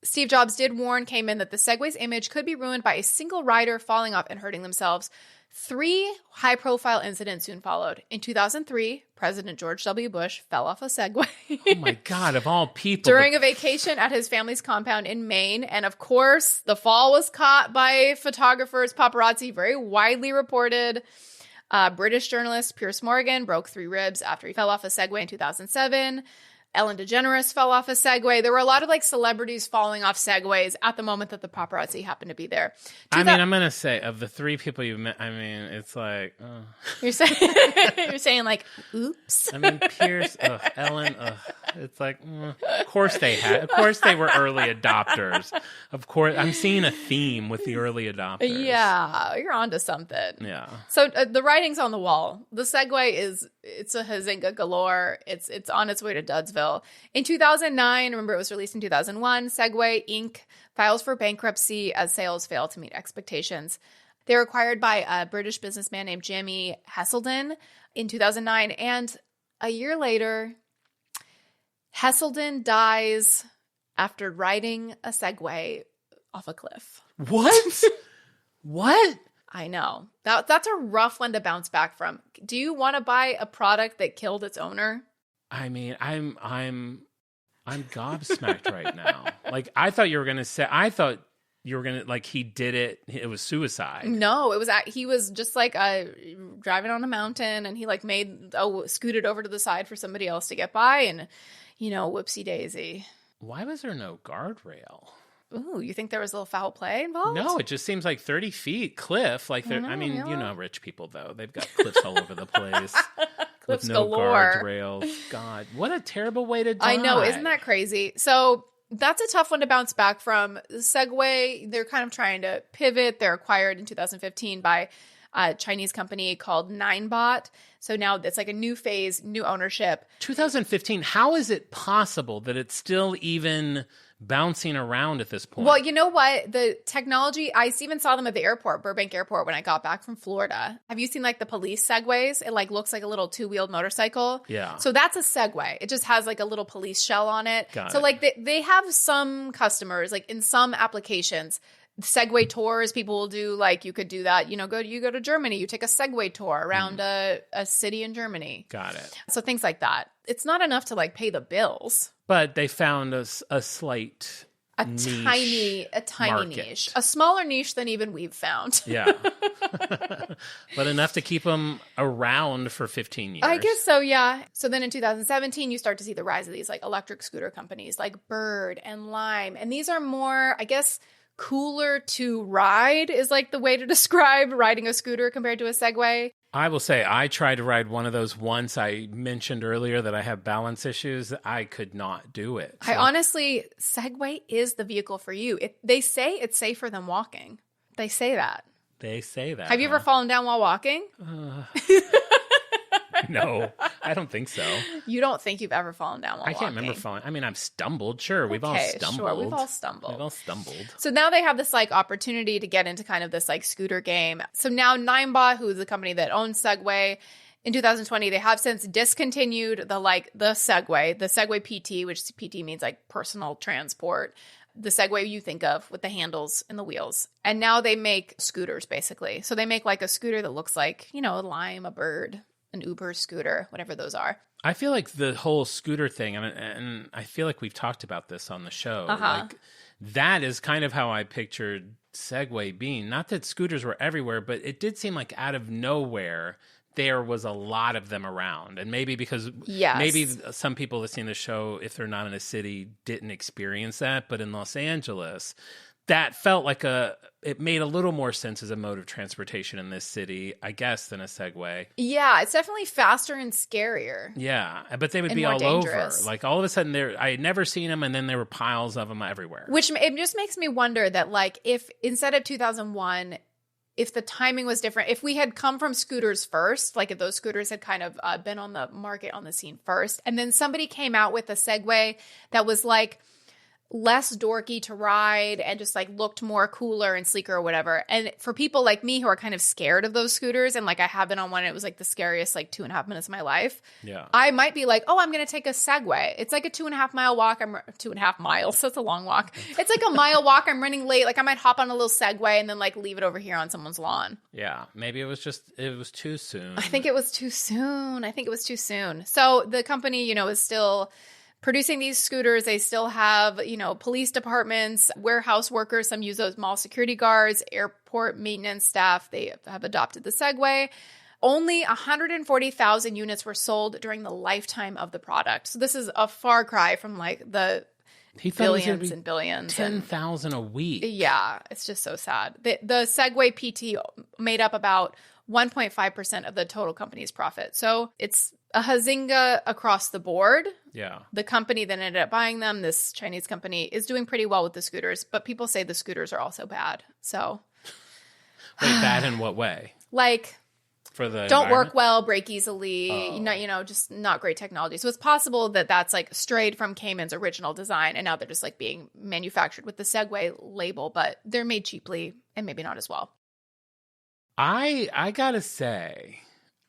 Steve Jobs did warn Cayman that the Segway's image could be ruined by a single rider falling off and hurting themselves. 3 high-profile incidents soon followed. In 2003, President George W. Bush fell off a Segway. Oh, my God, of all people. During a vacation at his family's compound in Maine. And, of course, the fall was caught by photographers, paparazzi, very widely reported. British journalist Piers Morgan broke 3 ribs after he fell off a Segway in 2007. Ellen DeGeneres fell off a Segway. There were a lot of like celebrities falling off Segways at the moment that the paparazzi happened to be there. I'm going to say of the 3 people you've met, I mean, it's like, You're saying like, oops. I mean, Pierce, Ellen, it's like, of course they were early adopters. Of course, I'm seeing a theme with the early adopters. Yeah, you're onto something. Yeah. So the writing's on the wall. The Segway it's a Hazinga galore. It's on its way to Dudsville. In 2009, remember it was released in 2001, Segway Inc. files for bankruptcy as sales fail to meet expectations. They were acquired by a British businessman named Jimmy Heselden in 2009. And a year later, Heselden dies after riding a Segway off a cliff. What? What? I know. That's a rough one to bounce back from. Do you want to buy a product that killed its owner? I mean, I'm gobsmacked right now. Like, I thought you were going to, like, he did it. It was suicide. No, he was just like driving on a mountain and he like scooted over to the side for somebody else to get by and, whoopsie daisy. Why was there no guardrail? Ooh, you think there was a little foul play involved? No, it just seems like 30 feet cliff. Like, rich people, though. They've got cliffs all over the place. Cliffs with no galore. guardrails. God, what a terrible way to die. I know, isn't that crazy? So that's a tough one to bounce back from. The Segway, they're kind of trying to pivot. They're acquired in 2015 by a Chinese company called Ninebot. So now it's like a new phase, new ownership. 2015, how is it possible that it's still even bouncing around at this point? Well, you know what? The technology, I even saw them at the airport, Burbank Airport, when I got back from Florida. Have you seen like the police Segways? It like looks like a little 2-wheeled motorcycle. Yeah. So that's a Segway. It just has like a little police shell on it. Got so it. like they have some customers, like in some applications, Segway tours, people will do, like you could do that, you go to Germany, you take a Segway tour around a city in Germany. Got it. So things like that. It's not enough to like pay the bills. But they found a slight tiny market. niche, a smaller niche than even we've found. Yeah. But enough to keep them around for 15 years. I guess so, yeah. So then in 2017, you start to see the rise of these like electric scooter companies like Bird and Lime. And these are more, I guess, cooler to ride is like the way to describe riding a scooter compared to a Segway. I will say I tried to ride one of those once. I mentioned earlier that I have balance issues. I could not do it. So. Segway is the vehicle for you. They say it's safer than walking. They say that. They say that. Have you ever fallen down while walking? No, I don't think so. You don't think you've ever fallen down while I can't walking? remember falling. I mean, I've stumbled. Sure, we've all stumbled. Sure, we've all stumbled. We've all stumbled. So now they have this like opportunity to get into kind of this like scooter game. So now Ninebot, who is the company that owns Segway, in 2020, they have since discontinued the Segway PT, which PT means like personal transport, the Segway you think of with the handles and the wheels. And now they make scooters, basically. So they make like a scooter that looks like, a lime, a bird, an Uber scooter, whatever those are. I feel like the whole scooter thing, and I feel like we've talked about this on the show, like that is kind of how I pictured Segway being. Not that scooters were everywhere, but it did seem like out of nowhere there was a lot of them around. And maybe because maybe some people listening to the show, if they're not in a city, didn't experience that. But in Los Angeles, that felt like it made a little more sense as a mode of transportation in this city, I guess, than a Segway. Yeah, it's definitely faster and scarier. Yeah, but they would be all dangerous. Over. Like all of a sudden, I had never seen them, and then there were piles of them everywhere. Which it just makes me wonder that, like, if instead of 2001, if the timing was different, if we had come from scooters first, like if those scooters had kind of been on the market, on the scene first, and then somebody came out with a Segway that was like less dorky to ride and just like looked more cooler and sleeker or whatever. And for people like me who are kind of scared of those scooters, and like I have been on one, and it was like the scariest like 2.5 minutes of my life. Yeah, I might be like, oh, I'm going to take a Segway. It's like a 2.5 mile walk. I'm 2.5 miles. So it's a long walk. It's like a mile walk. I'm running late. Like I might hop on a little Segway and then like leave it over here on someone's lawn. Yeah, maybe it was too soon. I think it was too soon. So the company, is still producing these scooters. They still have, police departments, warehouse workers. Some use those, mall security guards, airport maintenance staff. They have adopted the Segway. Only 140,000 units were sold during the lifetime of the product. So this is a far cry from like the billions and billions. 10,000 a week. Yeah, it's just so sad. The Segway PT made up about 1.5% of the total company's profit. So it's a hazinga across the board. Yeah. The company that ended up buying them, this Chinese company, is doing pretty well with the scooters, but people say the scooters are also bad. So Wait, bad in what way? Like for the don't work well, break easily, just not great technology. So it's possible that that's like strayed from Cayman's original design, and now they're just like being manufactured with the Segway label, but they're made cheaply and maybe not as well. I gotta say,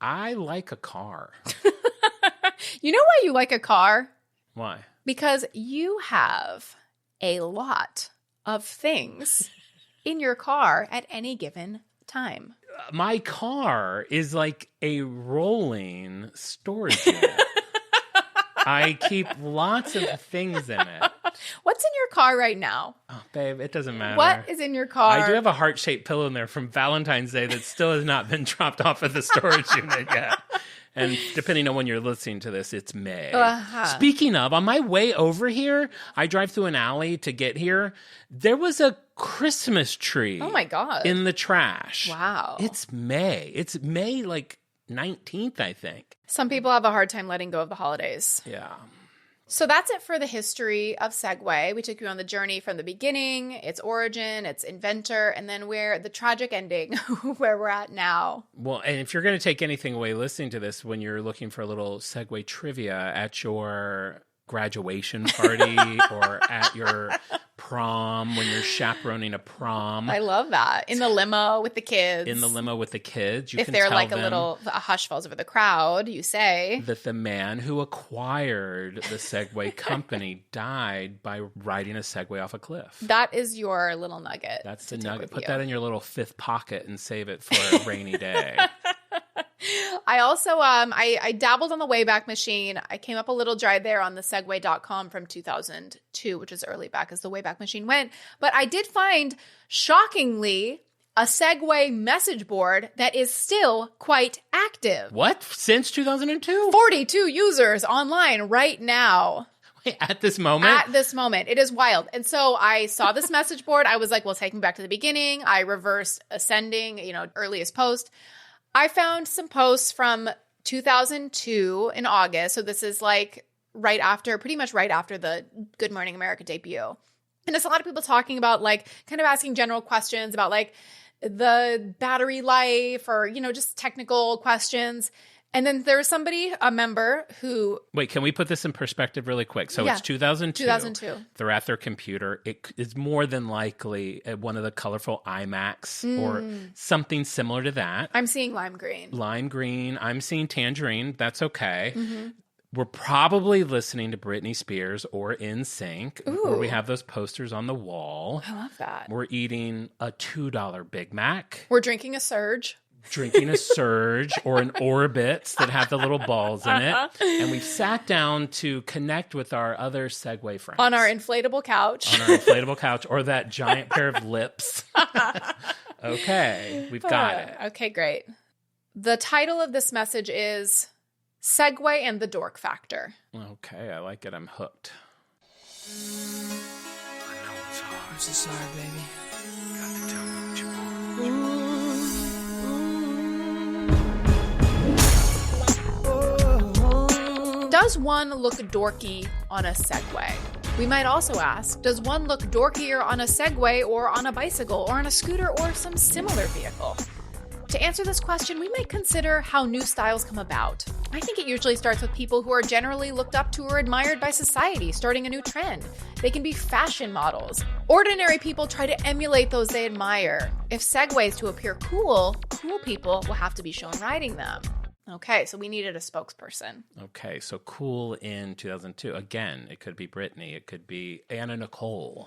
I like a car. You know why you like a car? Why? Because you have a lot of things in your car at any given time. My car is like a rolling storage unit. I keep lots of things in it. What's in your car right now? Oh, babe, it doesn't matter. What is in your car? I do have a heart-shaped pillow in there from Valentine's Day that still has not been dropped off at the storage unit yet. And depending on when you're listening to this, it's May. Speaking of, on my way over here, I drive through an alley to get here. There was a Christmas tree. Oh, my God. In the trash. Wow. It's May. It's May, like, 19th, I think. Some people have a hard time letting go of the holidays. Yeah. So that's it for the history of Segway. We took you on the journey from the beginning, its origin, its inventor, and then the tragic ending, where we're at now. Well, and if you're going to take anything away listening to this, when you're looking for a little Segway trivia at your graduation party or at your prom, when you're chaperoning a prom. I love that. In the limo with the kids. You if can they're tell like them a hush falls over the crowd, you say that the man who acquired the Segway company died by riding a Segway off a cliff. That is your little nugget. That's the nugget. Put that in your little fifth pocket and save it for a rainy day. I also, I dabbled on the Wayback Machine. I came up a little dry there on the Segway.com from 2002, which is early back as the Wayback Machine went. But I did find, shockingly, a Segway message board that is still quite active. What? Since 2002? 42 users online right now. Wait, at this moment? At this moment. It is wild. And so I saw this message board. I was like, well, take me back to the beginning. I reversed ascending, earliest post. I found some posts from 2002 in August. So this is like pretty much right after the Good Morning America debut. And there's a lot of people talking about like kind of asking general questions about like the battery life or, just technical questions. And then there was somebody, a member who... Wait, can we put this in perspective really quick? So it's 2002. 2002. They're at their computer. It is more than likely one of the colorful iMacs or something similar to that. I'm seeing lime green. Lime green. I'm seeing tangerine. That's okay. Mm-hmm. We're probably listening to Britney Spears or NSYNC, where we have those posters on the wall. I love that. We're eating a $2 Big Mac. We're drinking a Surge. Drinking a Surge or an Orbitz that have the little balls in it. And we've sat down to connect with our other Segway friends. On our inflatable couch. On our inflatable couch or that giant pair of lips. Okay, we've got it. Okay, great. The title of this message is Segway and the Dork Factor. Okay, I like it. I'm hooked. I know it's hard. I'm so sorry, baby. Got to tell me what you want. Does one look dorky on a Segway? We might also ask, does one look dorkier on a Segway or on a bicycle or on a scooter or some similar vehicle? To answer this question, we might consider how new styles come about. I think it usually starts with people who are generally looked up to or admired by society, starting a new trend. They can be fashion models. Ordinary people try to emulate those they admire. If Segways to appear cool, cool people will have to be shown riding them. Okay, so we needed a spokesperson. Okay, so cool in 2002. Again, it could be Britney. It could be Anna Nicole.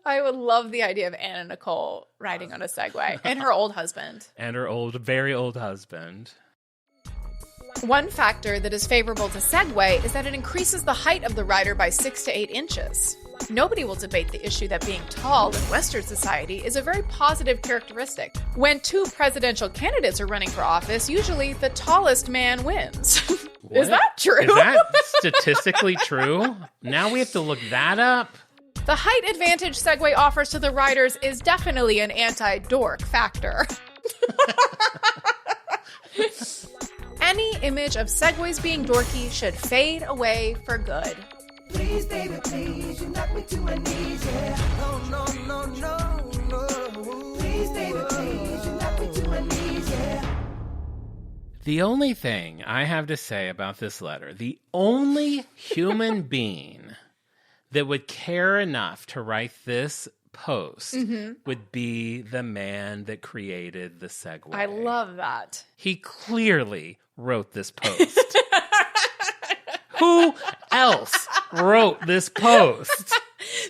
I would love the idea of Anna Nicole riding on a Segway. And her old husband. And her very old husband. One factor that is favorable to Segway is that it increases the height of the rider by 6 to 8 inches. Nobody will debate the issue that being tall in Western society is a very positive characteristic. When two presidential candidates are running for office, usually the tallest man wins. Is that true? Is that statistically true? Now we have to look that up? The height advantage Segway offers to the riders is definitely an anti-dork factor. Any image of Segways being dorky should fade away for good. Please, baby, please, you knock me to my knees, yeah. No, no, no, no, no. Please, baby, please, you knock me to my knees, yeah. The only thing I have to say about this letter, the only human being that would care enough to write this post would be the man that created the Segway. I love that. He clearly wrote this post. Who else wrote this post?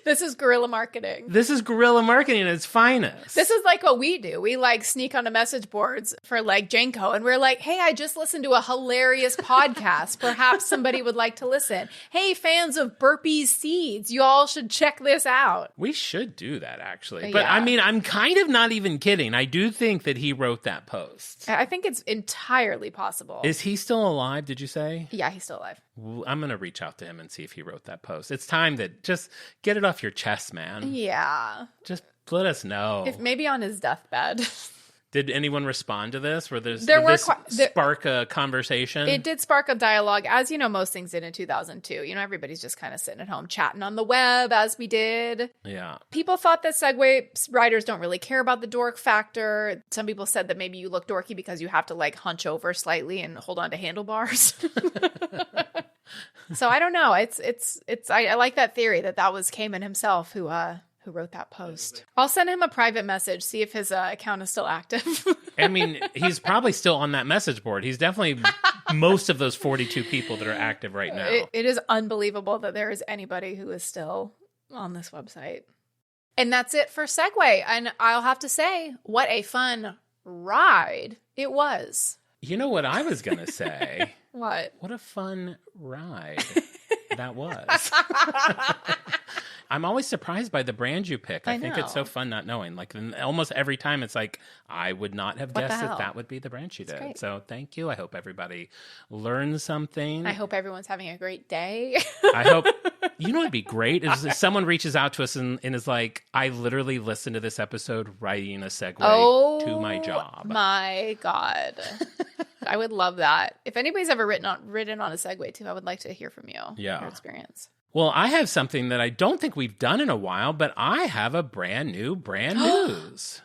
This is guerrilla marketing. This is guerrilla marketing at its finest. This is like what we do. We like sneak onto message boards for like Jenko, and we're like, hey, I just listened to a hilarious podcast. Perhaps somebody would like to listen. Hey, fans of Burpee's Seeds, you all should check this out. We should do that, actually. But I mean, I'm kind of not even kidding. I do think that he wrote that post. I think it's entirely possible. Is he still alive, did you say? Yeah, he's still alive. I'm going to reach out to him and see if he wrote that post. It's time to just get it off your chest, man. Yeah. Just let us know. If maybe on his deathbed. Did anyone respond to this? Did this spark a conversation? It did spark a dialogue, as you know, most things did in 2002. You know, everybody's just kind of sitting at home chatting on the web, as we did. Yeah. People thought that Segway riders don't really care about the dork factor. Some people said that maybe you look dorky because you have to like hunch over slightly and hold on to handlebars. So I don't know. I like that theory that was Cayman himself who wrote that post. I'll send him a private message, see if his account is still active. I mean, he's probably still on that message board. He's definitely most of those 42 people that are active right now. It is unbelievable that there is anybody who is still on this website. And that's it for Segway. And I'll have to say, what a fun ride it was. You know what I was going to say? What? What a fun ride that was. I'm always surprised by the brand you pick. I think it's so fun not knowing. Like almost every time it's like, I would not have guessed that would be the brand you did. Great. So thank you. I hope everybody learns something. I hope everyone's having a great day. I hope, you know what'd be great is if someone reaches out to us and is like, I literally listened to this episode riding a Segway to my job. My God. I would love that. If anybody's ever ridden on a Segway too, I would like to hear from you. Yeah. Your experience. Well, I have something that I don't think we've done in a while, but I have a brand new news.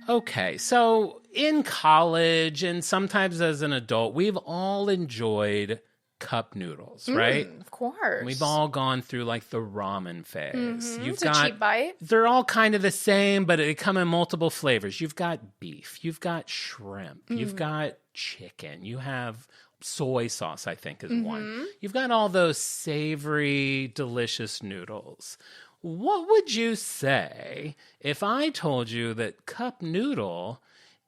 Okay, so in college and sometimes as an adult, we've all enjoyed cup noodles, right? Of course. We've all gone through like the ramen phase. It's a cheap bite. They're all kind of the same, but they come in multiple flavors. You've got beef, you've got shrimp, you've got chicken, you have soy sauce, I think is one. You've got all those savory, delicious noodles. What would you say if I told you that cup noodle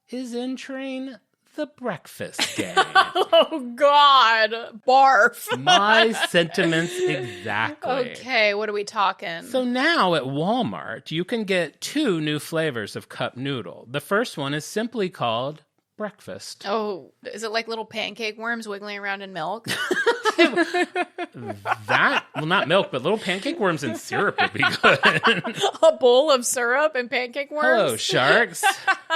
is entering the breakfast game? Oh, God. Barf. My sentiments exactly. Okay, what are we talking? So now at Walmart, you can get 2 new flavors of cup noodle. The first one is simply called breakfast. Oh, is it like little pancake worms wiggling around in milk? Well, not milk, but little pancake worms and syrup would be good. A bowl of syrup and pancake worms? Hello, sharks.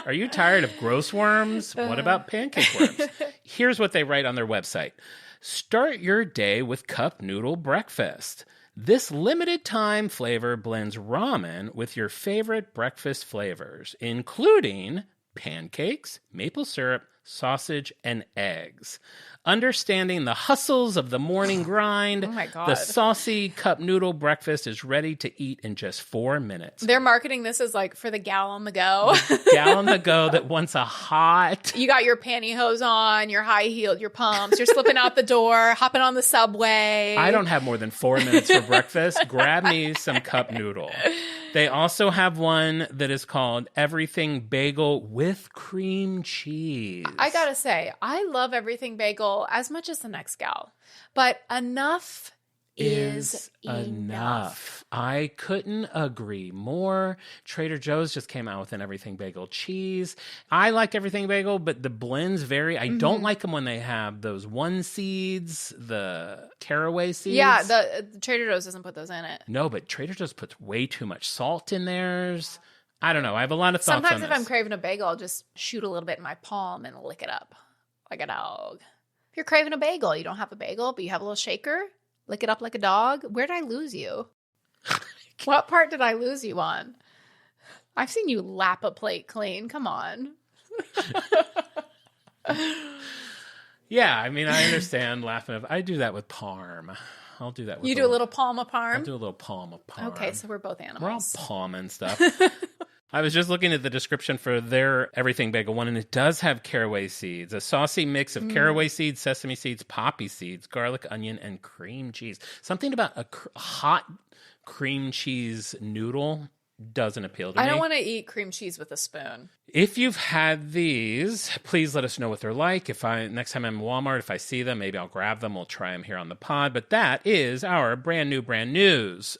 Are you tired of gross worms? What about pancake worms? Here's what they write on their website. Start your day with cup noodle breakfast. This limited time flavor blends ramen with your favorite breakfast flavors, including pancakes, maple syrup, sausage, and eggs. Understanding the hustles of the morning grind, Oh my God. the saucy cup noodle breakfast is ready to eat in just 4 minutes. They're marketing this as like for the gal on the go. Gal on the go that wants a hot... You got your pantyhose on, your high heeled, your pumps, you're slipping out the door, hopping on the subway. I don't have more than 4 minutes for breakfast. Grab me some cup noodle. They also have one that is called Everything Bagel with Cream Cheese. I gotta say, I love everything bagel as much as the next gal, but enough is enough. I couldn't agree more. Trader Joe's just came out with an Everything Bagel cheese. I like Everything Bagel, but the blends vary. I don't like them when they have those one seeds, the caraway seeds. Yeah, the Trader Joe's doesn't put those in it. No, but Trader Joe's puts way too much salt in theirs. I don't know. I have a lot of thoughts Sometimes on if this. I'm craving a bagel, I'll just shoot a little bit in my palm and lick it up like a dog. If you're craving a bagel, you don't have a bagel, but you have a little shaker, lick it up like a dog. Where did I lose you? What part did I lose you on? I've seen you lap a plate clean. Come on. Yeah, I mean, I understand laughing. I do that with parm. I'll do that with You do a little palm of I'll parm? do a little palm of parm. Okay, so we're both animals. We're all palming stuff. I was just looking at the description for their Everything Bagel one, and it does have caraway seeds, a saucy mix of caraway seeds, sesame seeds, poppy seeds, garlic, onion, and cream cheese. Something about a hot cream cheese noodle doesn't appeal to me. I don't want to eat cream cheese with a spoon. If you've had these, please let us know what they're like. Next time I'm in Walmart, if I see them, maybe I'll grab them. We'll try them here on the pod. But that is our brand news.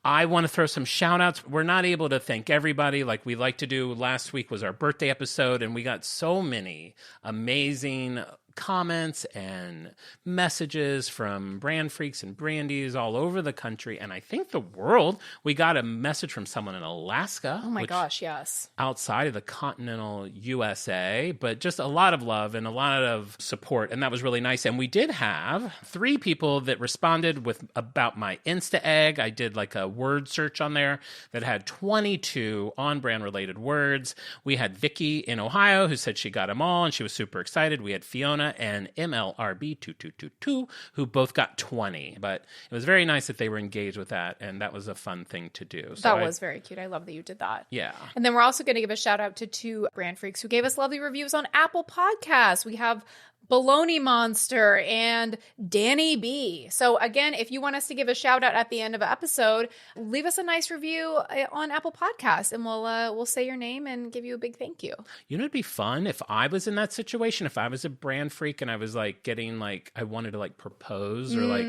I want to throw some shout outs. We're not able to thank everybody like we like to do. Last week was our birthday episode, and we got so many amazing comments and messages from brand freaks and brandies all over the country, and I think the world. We got a message from someone in Alaska. Oh my gosh, yes. Outside of the continental USA, but just a lot of love and a lot of support, and that was really nice. And we did have 3 people that responded with about my Insta egg. I did like a word search on there that had 22 on-brand related words. We had Vicky in Ohio who said she got them all, and she was super excited. We had Fiona and MLRB2222 who both got 20, but it was very nice that they were engaged with that, and that was a fun thing to do. So That was very cute. I love that you did that. Yeah. And then we're also going to give a shout out to 2 brand freaks who gave us lovely reviews on Apple Podcasts. We have Baloney Monster and Danny B. So again, if you want us to give a shout out at the end of an episode, leave us a nice review on Apple Podcasts, and we'll say your name and give you a big thank you. You know, it'd be fun if I was in that situation, if I was a brand freak and I was like getting like, I wanted to like propose or like,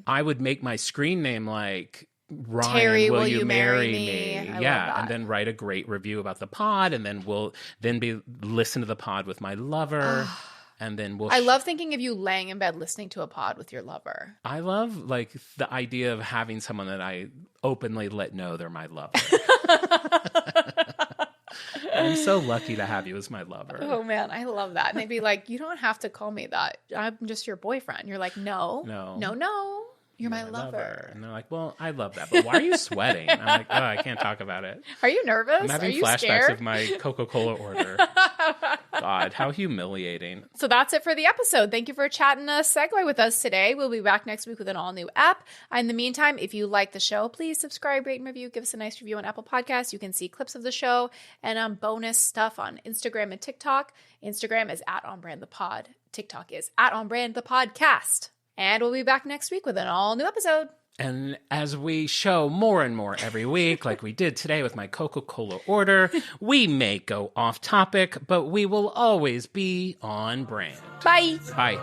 I would make my screen name like, Ryan, Terry, will you marry me? I love Yeah, that. and then write a great review about the pod, and then we'll listen to the pod with my lover, and then we'll. I love thinking of you laying in bed listening to a pod with your lover. I love like the idea of having someone that I openly let know they're my lover. I'm so lucky to have you as my lover. Oh man, I love that. And they'd be like, "You don't have to call me that. I'm just your boyfriend." You're like, "No, No. no, no." You're my lover. And they're like, well, I love that, but why are you sweating? I'm like, oh, I can't talk about it. Are you nervous? I'm having are you flashbacks scared? of my Coca-Cola order. God, how humiliating. So that's it for the episode. Thank you for chatting a Segway with us today. We'll be back next week with an all-new app. In the meantime, if you like the show, please subscribe, rate, and review. Give us a nice review on Apple Podcasts. You can see clips of the show and bonus stuff on Instagram and TikTok. Instagram is @OnBrandThePod. TikTok is @OnBrandThePodcast. And we'll be back next week with an all-new episode. And as we show more and more every week, like we did today with my Coca-Cola order, we may go off topic, but we will always be on brand. Bye. Bye.